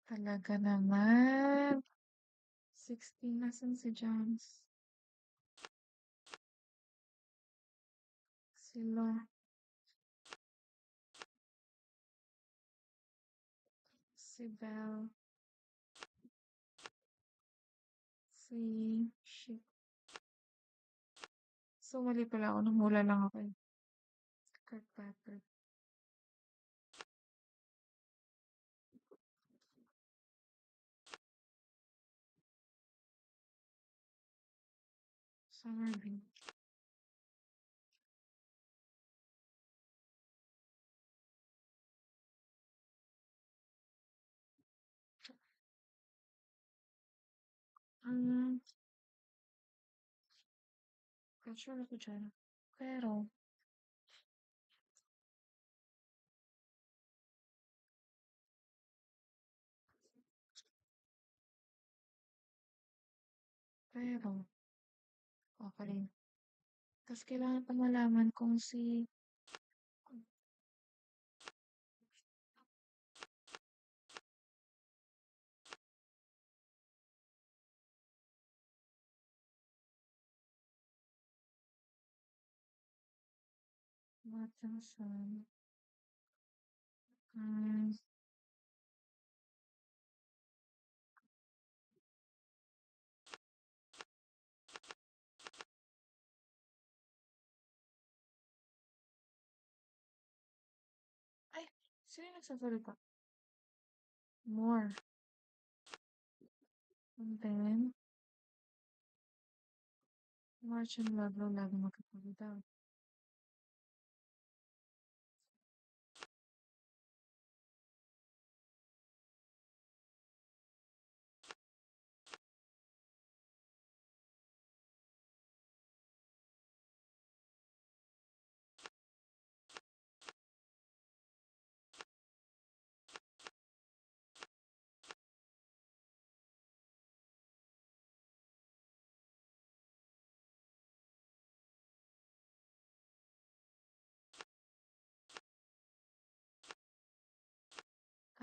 Talaga naman. 16. Nasaan si Jones? Sila. Si Belle. Shit. So, mali pala ako. Namula lang ako eh. Kirkpatrick. Somerville. Hmm. Sure ako dyan. Pero, okay rin. Tapos kailangan pa malaman kung si Watson. Hmm. Ay, sino yung nagsasalita? More. And then, March and Ludlow lagi magkakagitaw.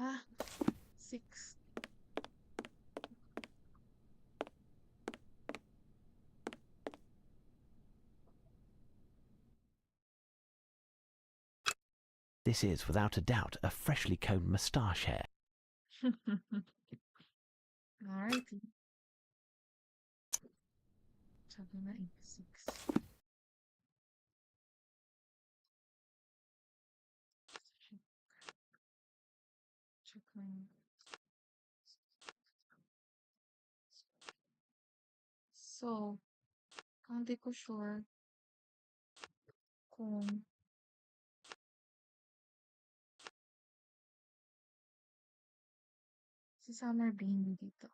Ah, 6. This is, without a doubt, a freshly combed moustache hair. Alrighty. Sabi na 6. Check lang. So, hindi ko sure kung Si Summer Bean dito.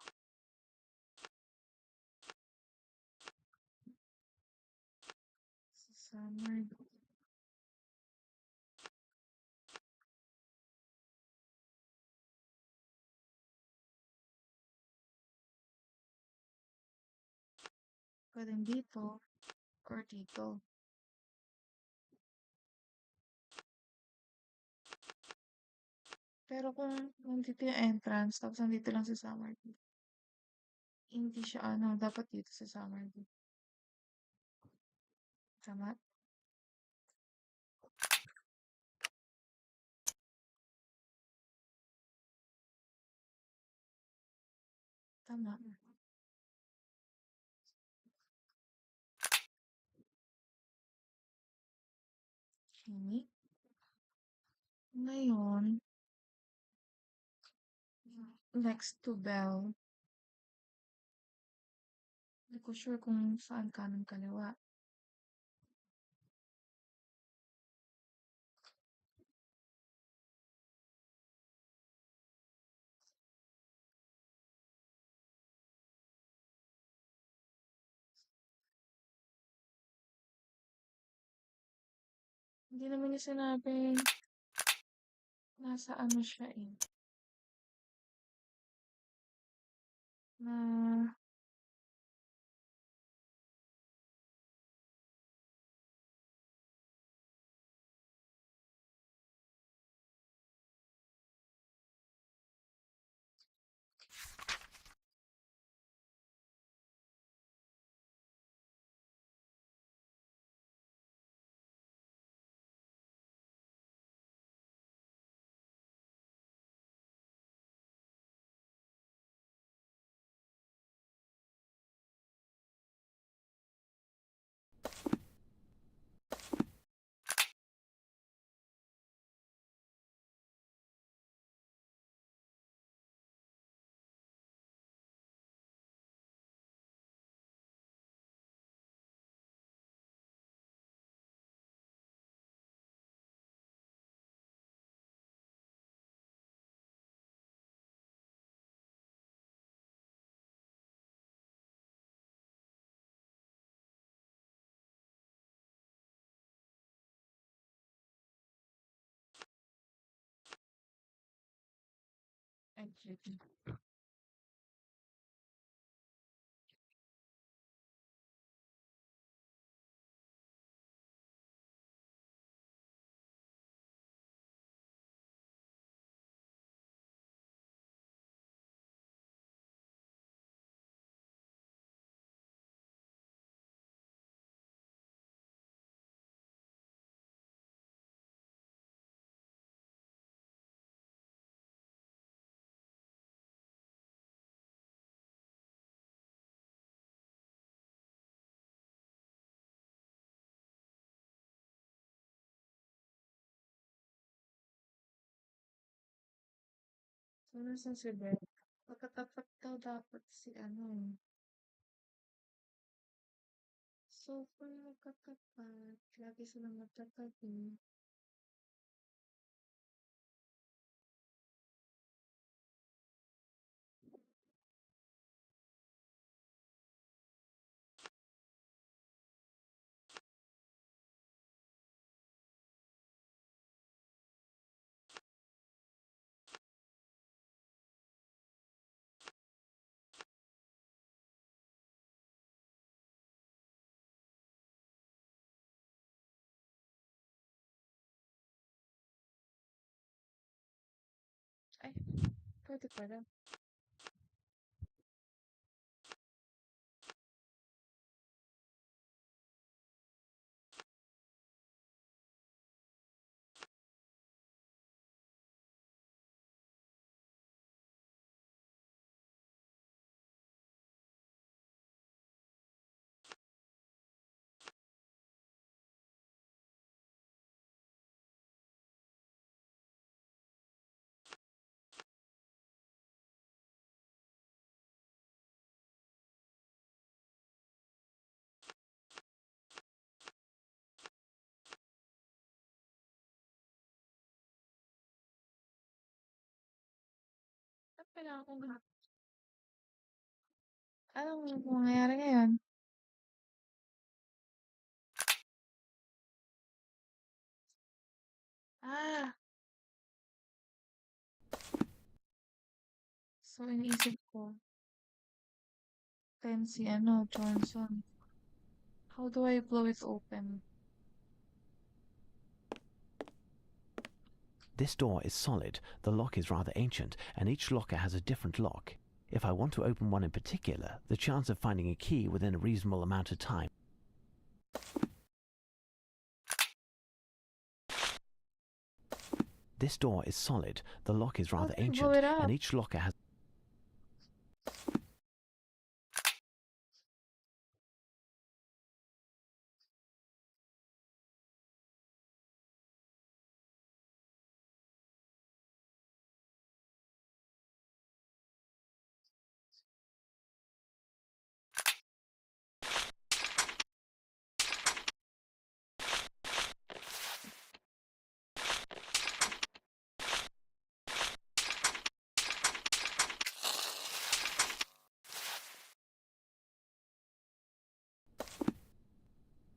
Si Summer Bean. Pwedeng dito or dito. Pero kung nandito yung entrance, tapos nandito lang si Summer Bean, hindi siya ano, dapat dito si Summer Bean. Tama? Tama. Okay. Ngayon, next to Bell, hindi ko sure kung saan kanan kaliwa. Hindi naman niya sinabing nasa ano siya eh. Na exit. So, nasan si Bell? Pagkatapat daw dapat si ano. So, kung magkatapat, lagi silang magtatabi. Ay, pwede pala. Kailangan kong anong mangyayari ngayon? Ah, so iniisip ko, 10 si Johnson. How do I blow it open? This door is solid, the lock is rather ancient, and each locker has a different lock. If I want to open one in particular, the chance of finding a key within a reasonable amount of time. This door is solid, the lock is How rather do I blow ancient, it up? and each locker has...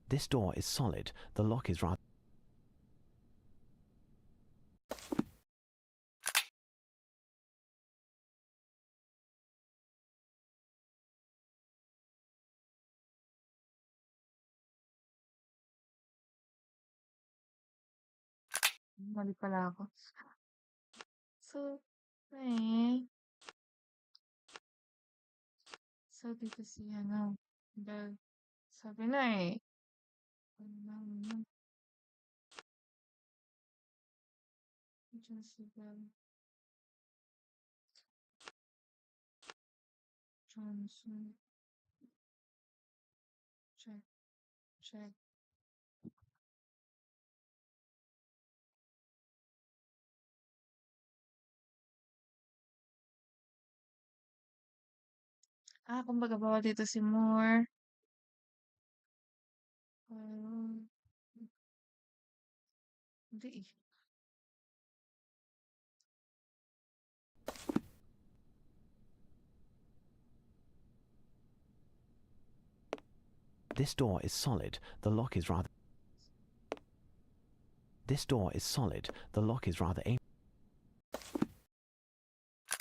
This door is solid, the lock is rather... Mali pala ako. So, eh. So, dito si Bell. Sabi na eh. Diyan si Bell. Johnson. Check. Check. Kumbaga bawal dito si Moore. Hindi eh. This door is solid, the lock is rather... This door is solid, the lock is rather ancient.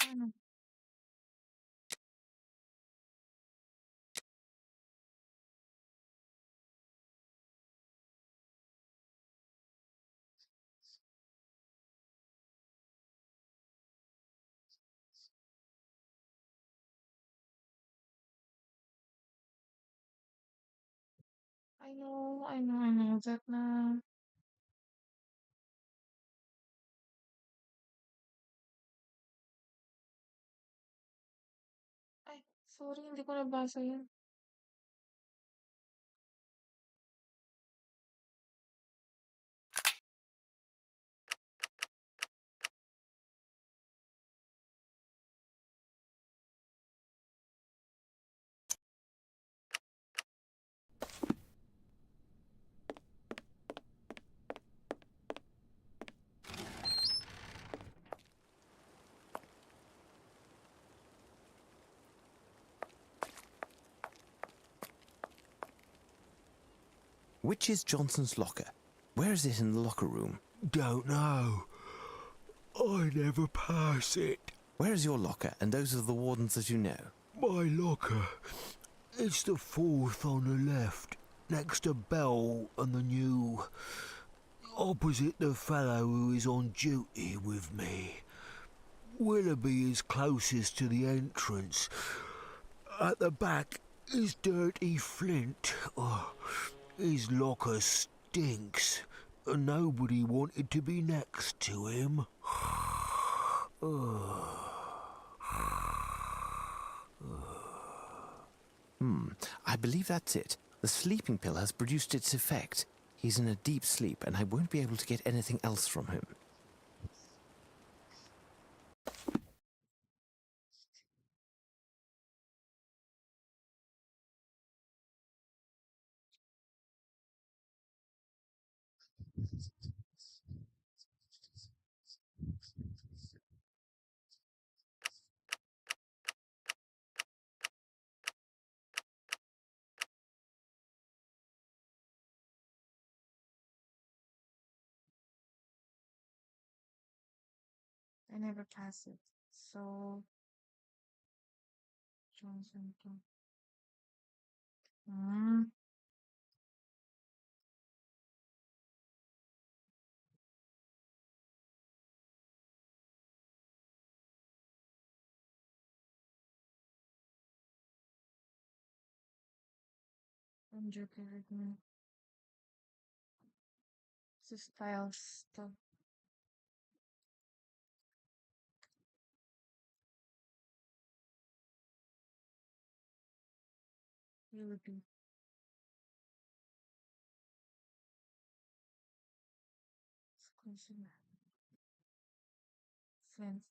Ano? I know that na. Ay, sorry, hindi ko nabasa yun. Which is Johnson's locker? Where is it in the locker room? Don't know. I never pass it. Where is your locker and those of the wardens that you know? My locker. It's the fourth on the left, next to Bell and the new. Opposite the fellow who is on duty with me. Willoughby is closest to the entrance. At the back is Dirty Flint. Oh, his locker stinks, and nobody wanted to be next to him. I believe that's it. The sleeping pill has produced its effect. He's in a deep sleep, and I won't be able to get anything else from him. I never cast it. So Johnson to mm, I'm joking with me. It's style stuff. Really be exclusive. Flint.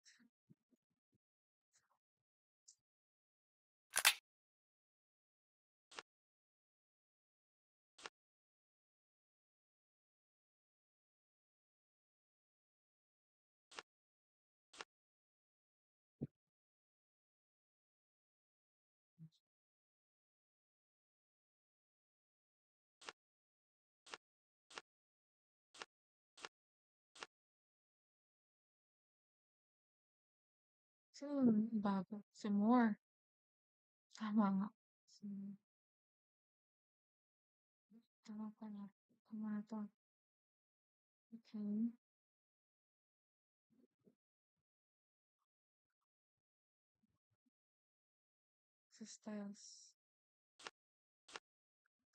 Bago. Some more. Tama nga. Some, tama pala. Tama na to. Okay. Sa styles.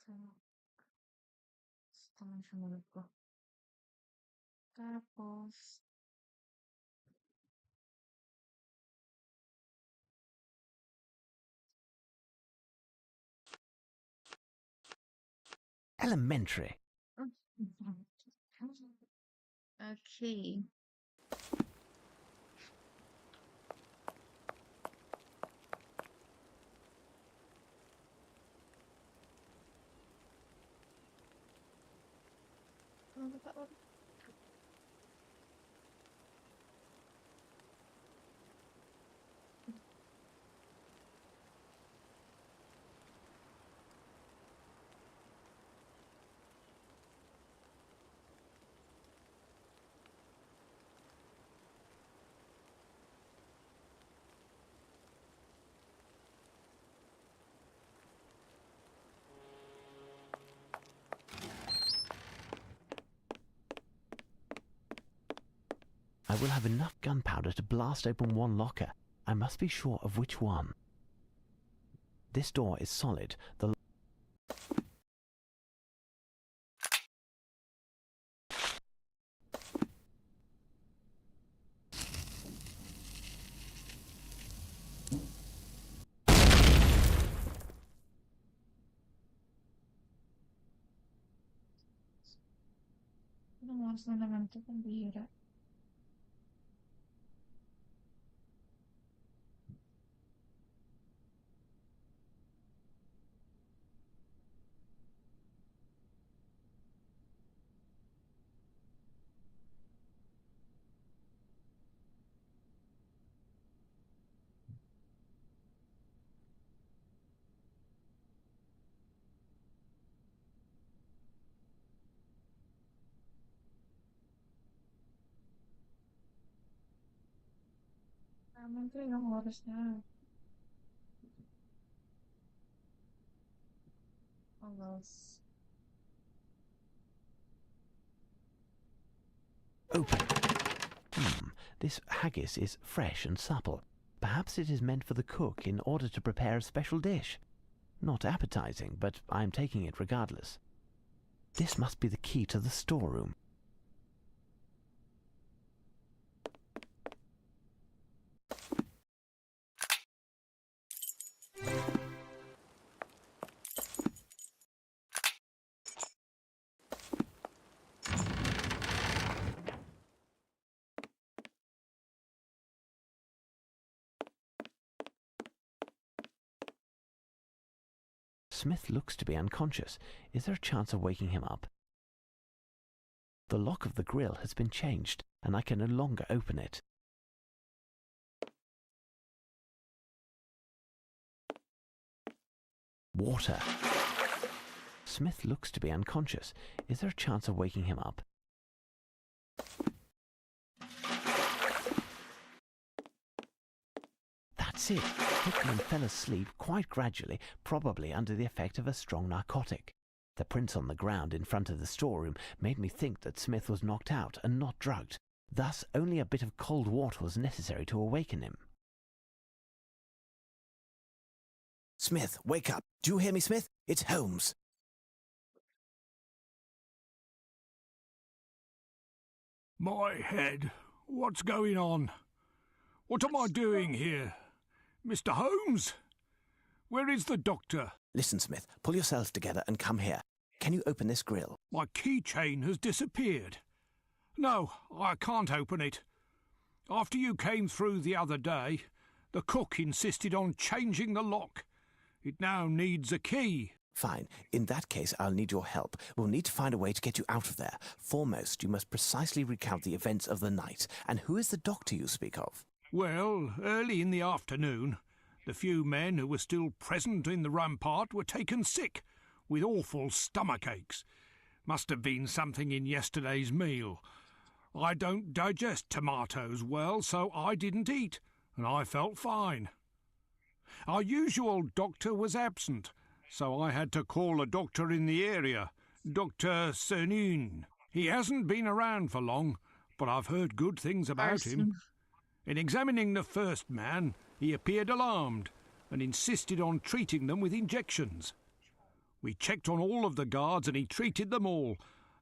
Tama. Tama siya ulit ko. Tapos, Elementary. okay. Ano ba ta- I will have enough gunpowder to blast open one locker. I must be sure of which one. This door is solid. The Anong oras na naman ito? Pambihira. Tama ito yung oras na. Almost. open. This haggis is fresh and supple. Perhaps it is meant for the cook in order to prepare a special dish. Not appetizing, but I am taking it regardless. This must be the key to the storeroom. Smith looks to be unconscious. Is there a chance of waking him up? The lock of the grill has been changed, and I can no longer open it. Water. Smith looks to be unconscious. Is there a chance of waking him up? That's it. Hickman fell asleep quite gradually, probably under the effect of a strong narcotic. The prints on the ground in front of the storeroom made me think that Smith was knocked out and not drugged. Thus, only a bit of cold water was necessary to awaken him. Smith, wake up. Do you hear me, Smith? It's Holmes. My head. What's going on? What am I doing here? Mr. Holmes? Where is the doctor? Listen, Smith, pull yourself together and come here. Can you open this grill? My keychain has disappeared. No, I can't open it. After you came through the other day, the cook insisted on changing the lock. It now needs a key. Fine. In that case, I'll need your help. We'll need to find a way to get you out of there. Foremost, you must precisely recount the events of the night. And who is the doctor you speak of? Well, early in the afternoon, the few men who were still present in the rampart were taken sick, with awful stomach aches. Must have been something in yesterday's meal. I don't digest tomatoes well, so I didn't eat, and I felt fine. Our usual doctor was absent, so I had to call a doctor in the area, Dr. Cernin. He hasn't been around for long, but I've heard good things about him. In examining the first man, he appeared alarmed and insisted on treating them with injections. We checked on all of the guards and he treated them all.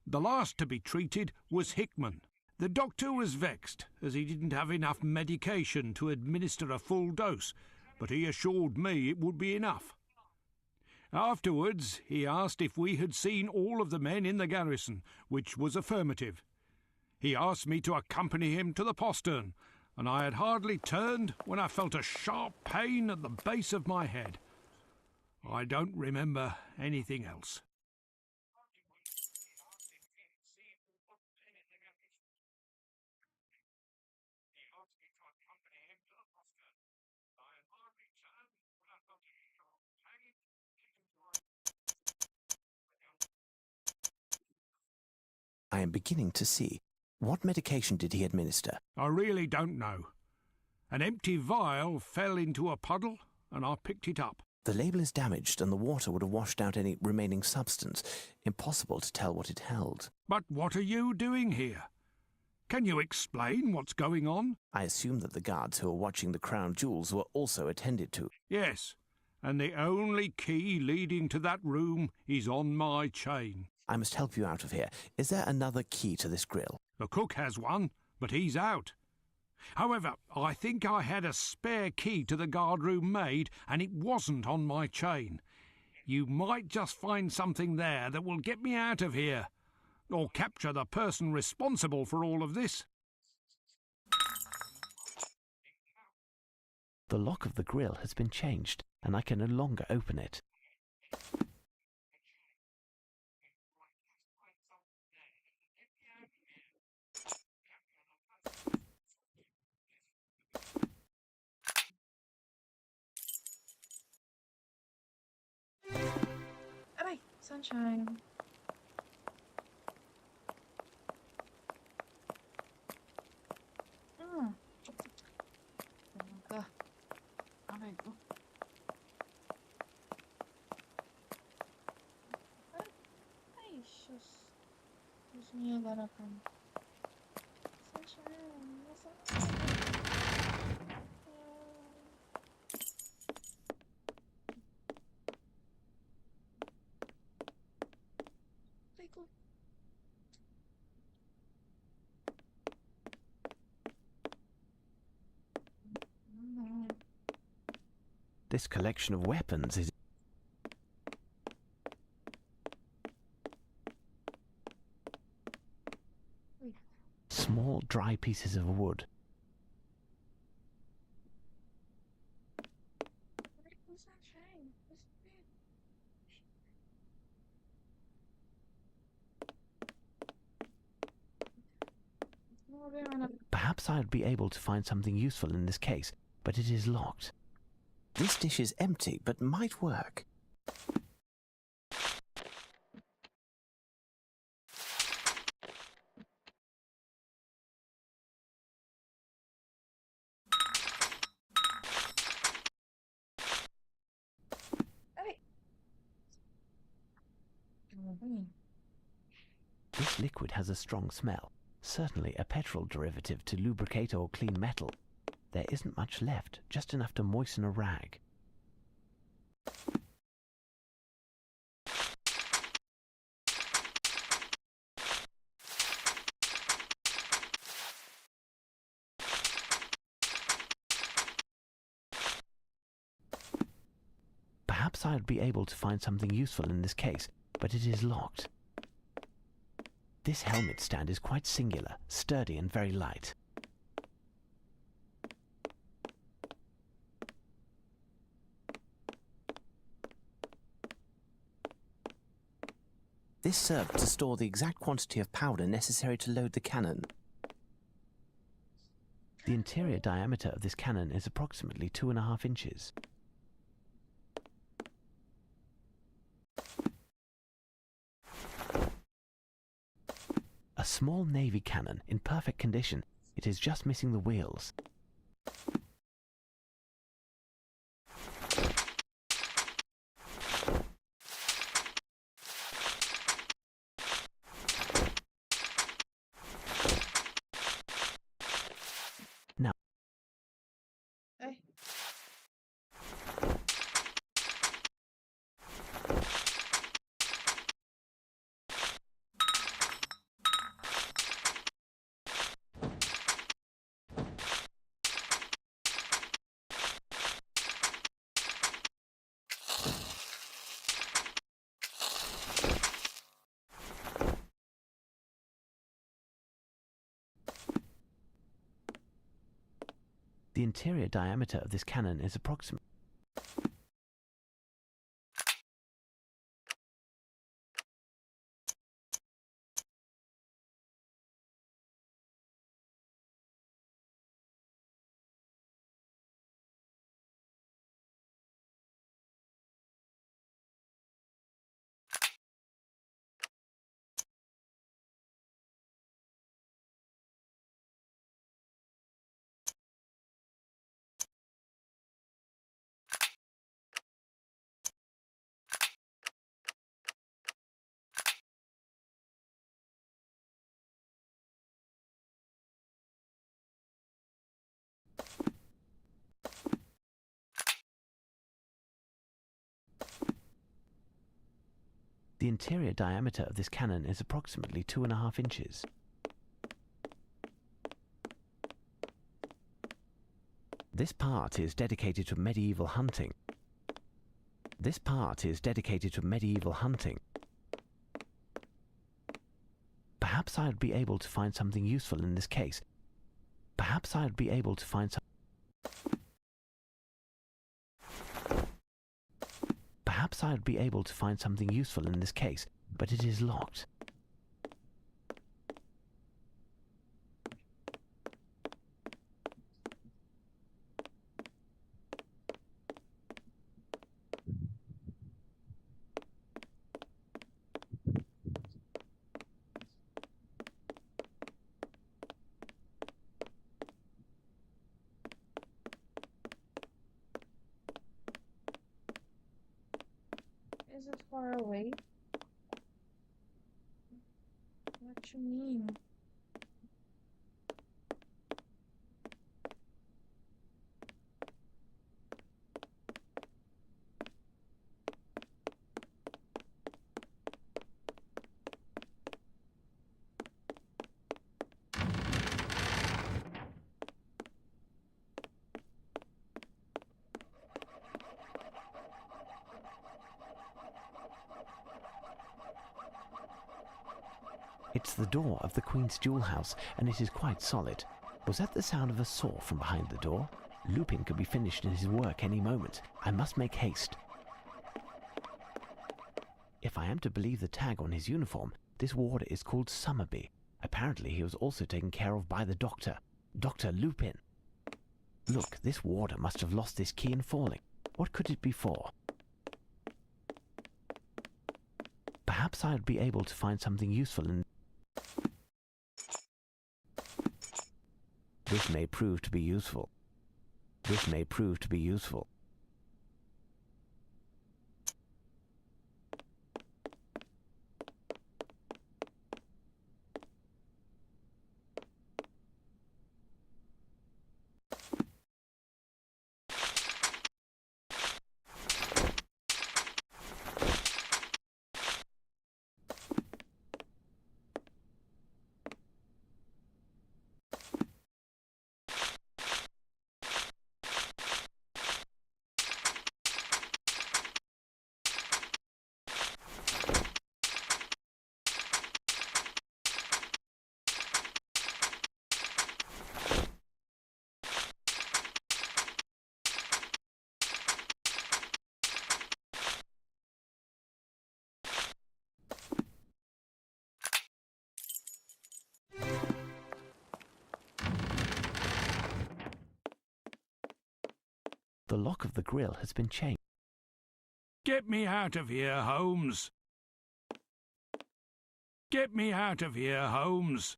The last to be treated was Hickman. The doctor was vexed, as he didn't have enough medication to administer a full dose, but he assured me it would be enough. Afterwards, he asked if we had seen all of the men in the garrison, which was affirmative. He asked me to accompany him to the postern, and I had hardly turned when I felt a sharp pain at the base of my head. I don't remember anything else. I am beginning to see. What medication did he administer? I really don't know. An empty vial fell into a puddle, and I picked it up. The label is damaged and the water would have washed out any remaining substance. Impossible to tell what it held. But what are you doing here? Can you explain what's going on? I assume that the guards who are watching the crown jewels were also attended to. Yes, and the only key leading to that room is on my chain. I must help you out of here. Is there another key to this grill? The cook has one, but he's out. However, I think I had a spare key to the guardroom maid, and it wasn't on my chain. You might just find something there that will get me out of here, or capture the person responsible for all of this. The lock of the grill has been changed, and I can no longer open it. Aray, sunshine. Talaga. Aray ko. Ay, sus. Gusto niya garapan. Sunshine. Aray ko. This collection of weapons is... small, dry pieces of wood. Aray ko, sunshine. Perhaps I would be able to find something useful in this case, but it is locked. This dish is empty, but might work. This liquid has a strong smell, certainly a petrol derivative to lubricate or clean metal. There isn't much left, just enough to moisten a rag. Perhaps I'd be able to find something useful in this case, but it is locked. This helmet stand is quite singular, sturdy and very light. This served to store the exact quantity of powder necessary to load the cannon. The interior diameter of this cannon is approximately 2.5 inches. A small navy cannon in perfect condition. It is just missing the wheels. Now, Ay. the interior diameter of this cannon is approximately The interior diameter of this cannon is approximately 2.5 inches. This part is dedicated to medieval hunting. This part is dedicated to medieval hunting. Perhaps I'd be able to find something useful in this case. Perhaps I'd be able to find some... Perhaps I'd be able to find something useful in this case, but it is locked. Is it far away? What you mean? It's the door of the Queen's jewel house, and it is quite solid. Was that the sound of a saw from behind the door? Lupin could be finished in his work any moment. I must make haste. If I am to believe the tag on his uniform, this warder is called Summerby. Apparently he was also taken care of by the doctor, Dr. Lupin. Look, this warder must have lost this key in falling. What could it be for? Perhaps I'd be able to find something useful in... This may prove to be useful. This may prove to be useful. The lock of the grille has been changed. Get me out of here, Holmes. Get me out of here, Holmes.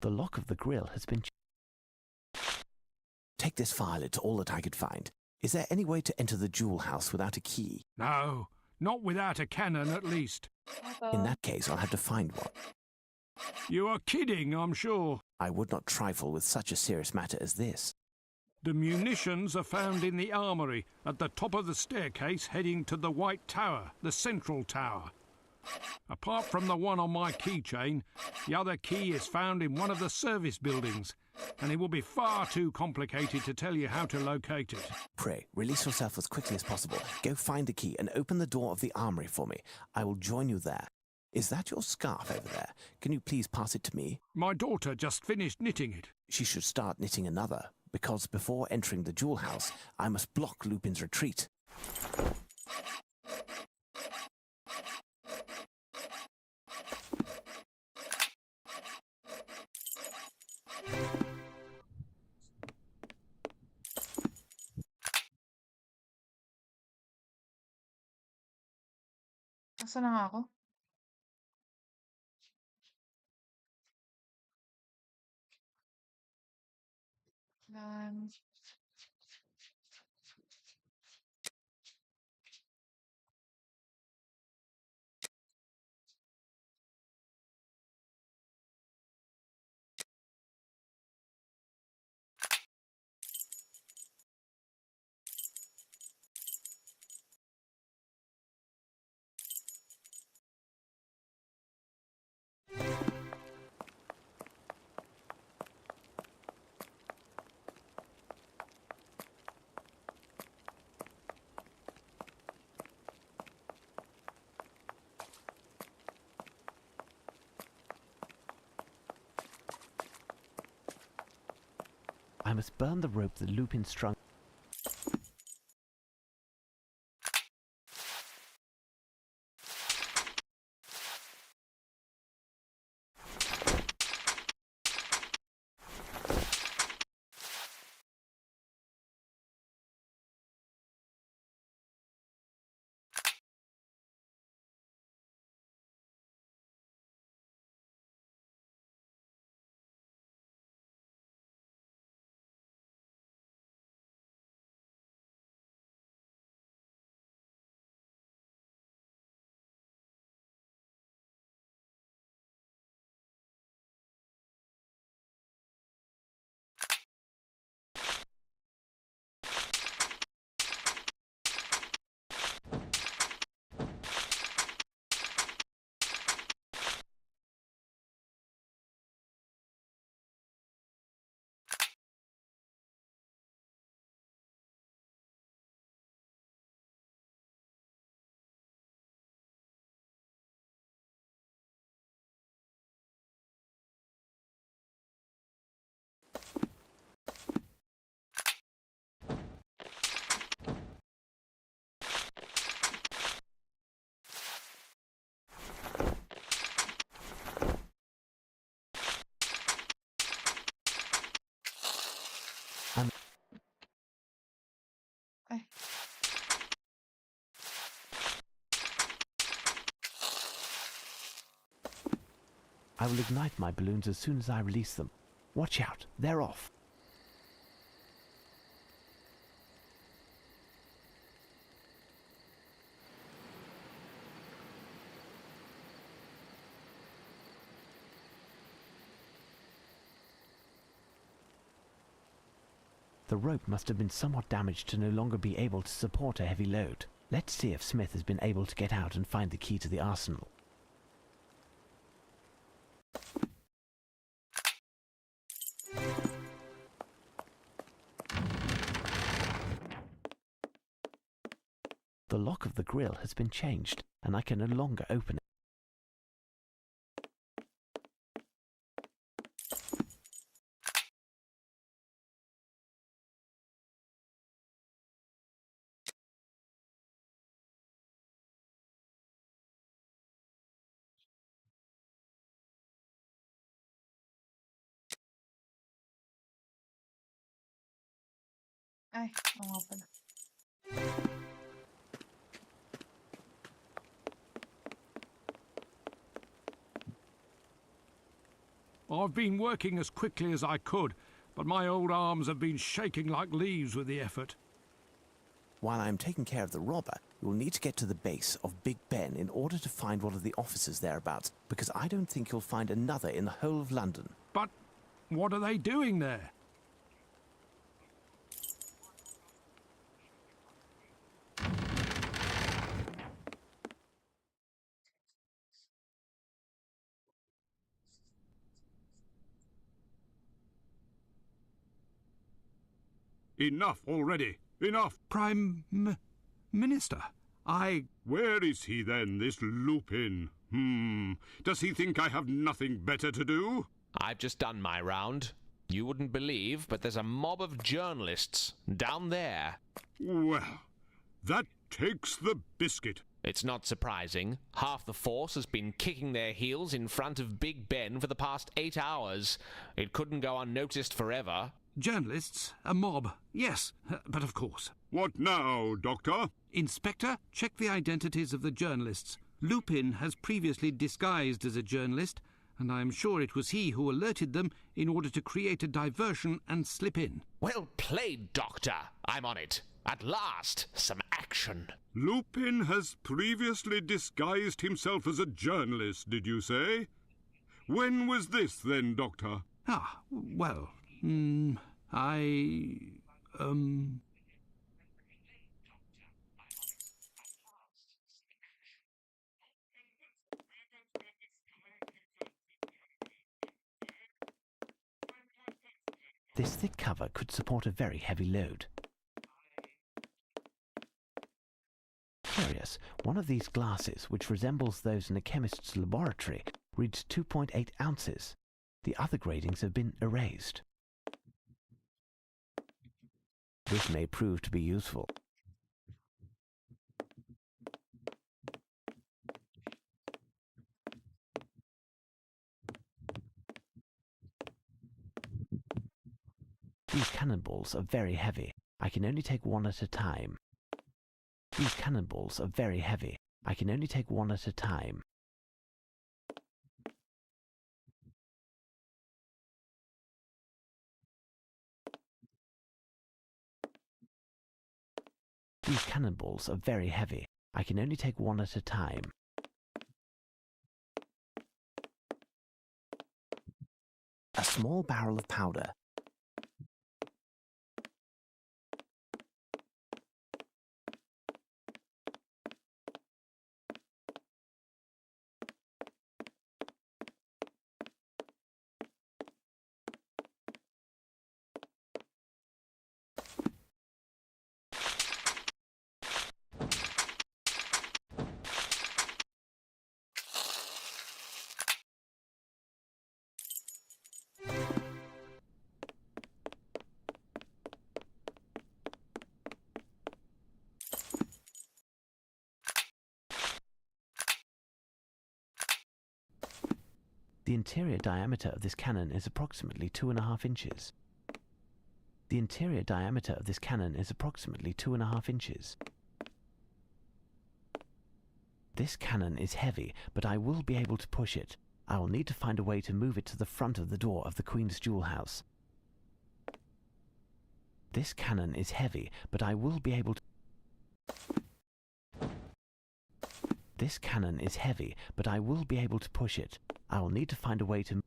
The lock of the grille has been Take this file, it's all that I could find. Is there any way to enter the jewel house without a key? No, not without a cannon at least. In that case, I'll have to find one. You are kidding, I'm sure. I would not trifle with such a serious matter as this. The munitions are found in the armoury at the top of the staircase heading to the White Tower, the central tower. Apart from the one on my keychain, the other key is found in one of the service buildings, and it will be far too complicated to tell you how to locate it. Pray, release yourself as quickly as possible. Go find the key and open the door of the armoury for me. I will join you there. Is that your scarf over there? Can you please pass it to me? My daughter just finished knitting it. She should start knitting another, because before entering the jewel house, I must block Lupin's retreat. Nasaan na nga ako? Yan. I must burn the rope that Lupin strung. I will ignite my balloons as soon as I release them. Watch out, they're off. The rope must have been somewhat damaged to no longer be able to support a heavy load. Let's see if Smith has been able to get out and find the key to the arsenal. The lock of the grill has been changed, and I can no longer open it. Ay, oo nga pala. I've been working as quickly as I could, but my old arms have been shaking like leaves with the effort. While I am taking care of the robber, you will need to get to the base of Big Ben in order to find one of the officers thereabouts, because I don't think you'll find another in the whole of London. But what are they doing there? Enough already. Enough. Prime Minister, Where is he then, this Lupin? Does he think I have nothing better to do? I've just done my round. You wouldn't believe, but there's a mob of journalists down there. Well, that takes the biscuit. It's not surprising. Half the force has been kicking their heels in front of Big Ben for the past 8 hours. It couldn't go unnoticed forever. journalists, a mob, yes, but of course. What now, Doctor? Inspector, check the identities of the journalists. Lupin has previously disguised as a journalist, and I am sure it was he who alerted them in order to create a diversion and slip in. Well played, Doctor. I'm on it. At last, some action. Lupin has previously disguised himself as a journalist, did you say? When was this, then, Doctor? Well, This thick cover could support a very heavy load. Curious, one of these glasses, which resembles those in a chemist's laboratory, reads 2.8 ounces. The other gradings have been erased. This may prove to be useful. These cannonballs are very heavy. I can only take one at a time. These cannonballs are very heavy. I can only take one at a time. These cannonballs are very heavy. I can only take one at a time. A small barrel of powder. The interior diameter of this cannon is approximately 2.5 inches. The interior diameter of this cannon is approximately 2.5 inches. This cannon is heavy, but I will be able to push it. I will need to find a way to move it to the front of the door of the Queen's jewel house. This cannon is heavy, but I will be able to... This cannon is heavy, but I will be able to push it. I will need to find a way to...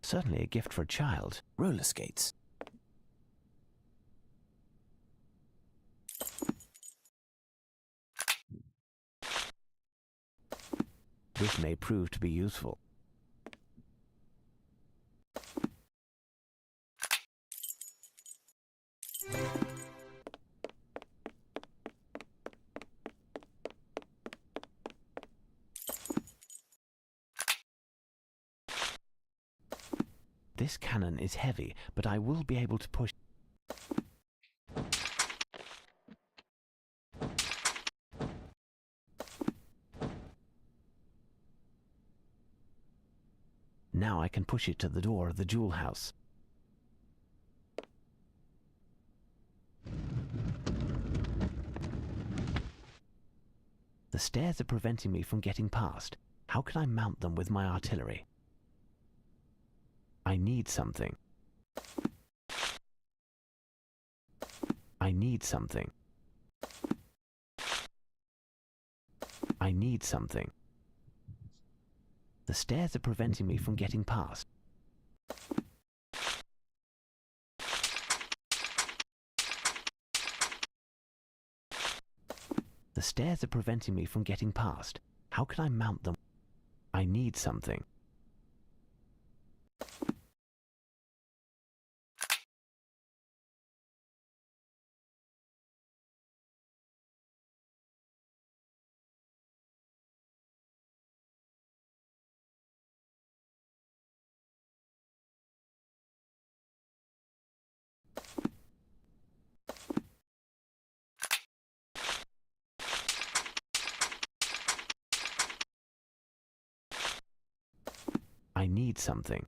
Certainly a gift for a child. Roller skates. This may prove to be useful. This cannon is heavy, but I will be able to push... Now I can push it to the door of the jewel house. The stairs are preventing me from getting past. How can I mount them with my artillery? I need something. I need something. I need something. The stairs are preventing me from getting past. The stairs are preventing me from getting past. How can I mount them? I need something. I need something.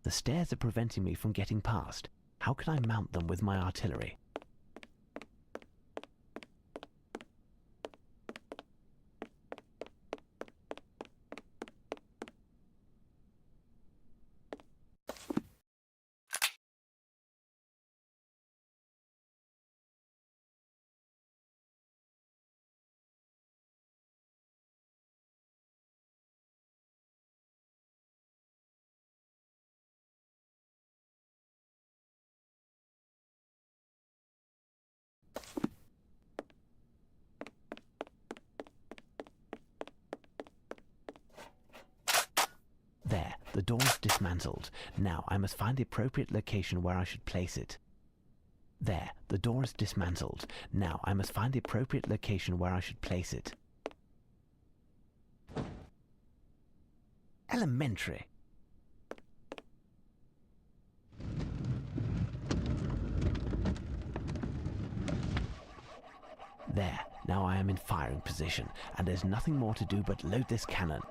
The stairs are preventing me from getting past. How can I mount them with my artillery? There, the door is dismantled. Now I must find the appropriate location where I should place it. There, the door is dismantled. Now I must find the appropriate location where I should place it. Elementary. There, now I am in firing position, and there's nothing more to do but load this cannon.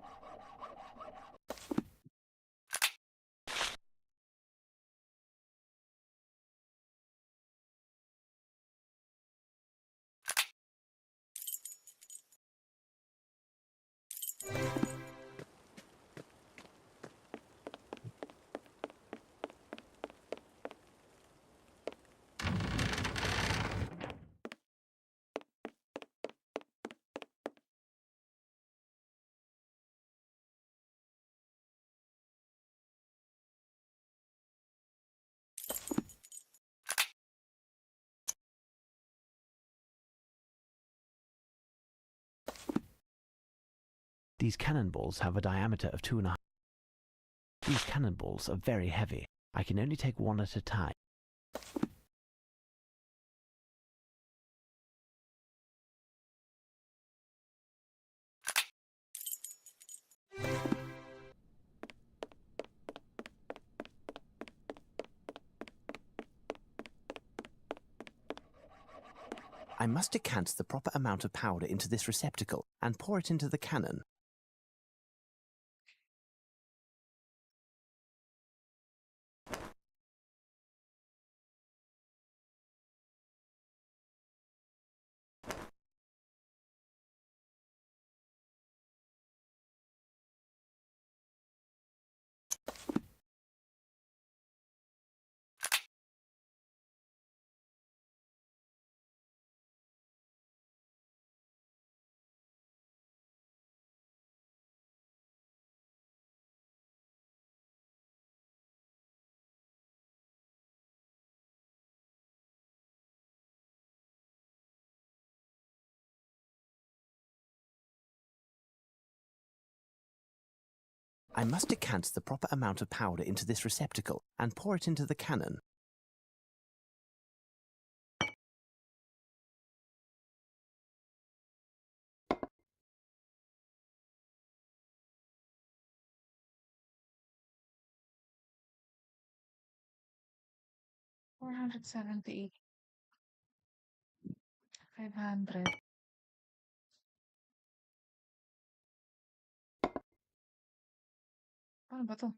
These cannonballs have a diameter of 2.5. These cannonballs are very heavy. I can only take one at a time. I must decant the proper amount of powder into this receptacle and pour it into the cannon. I must decant the proper amount of powder into this receptacle and pour it into the cannon. $478. 500. Ano ba to?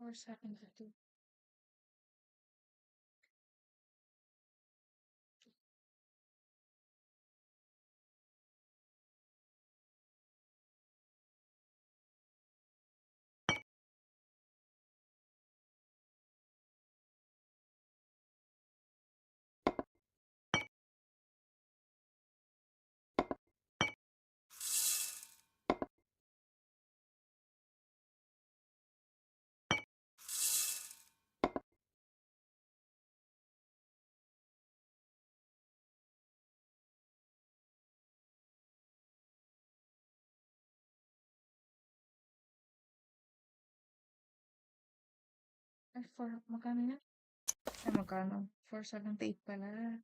Paano $472. Magkano yan? Ay, magkano? 478 pala.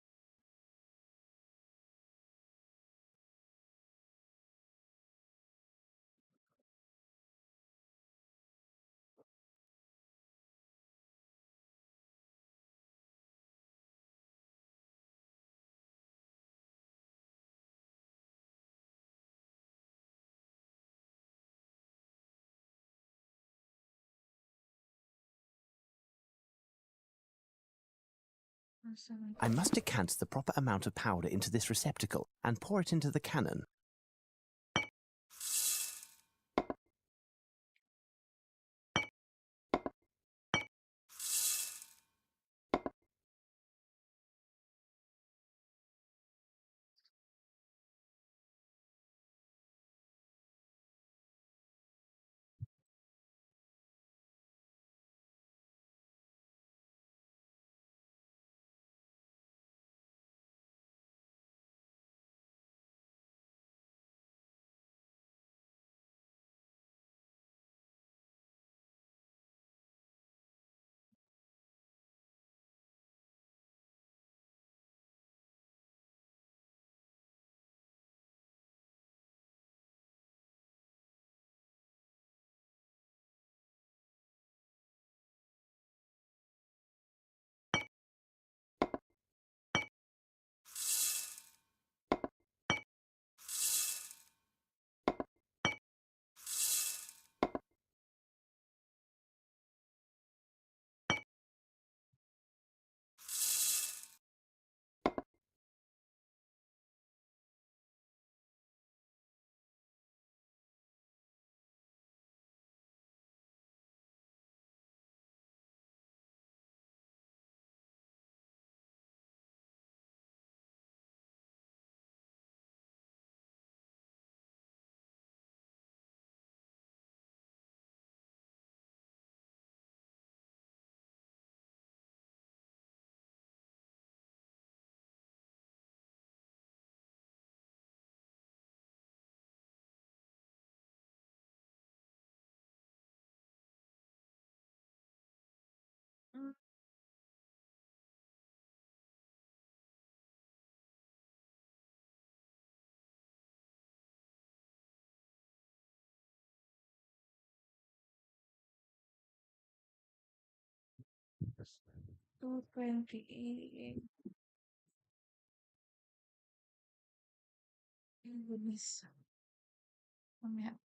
I must decant the proper amount of powder into this receptacle and pour it into the cannon. 228. Oh, goodness. Mamaya.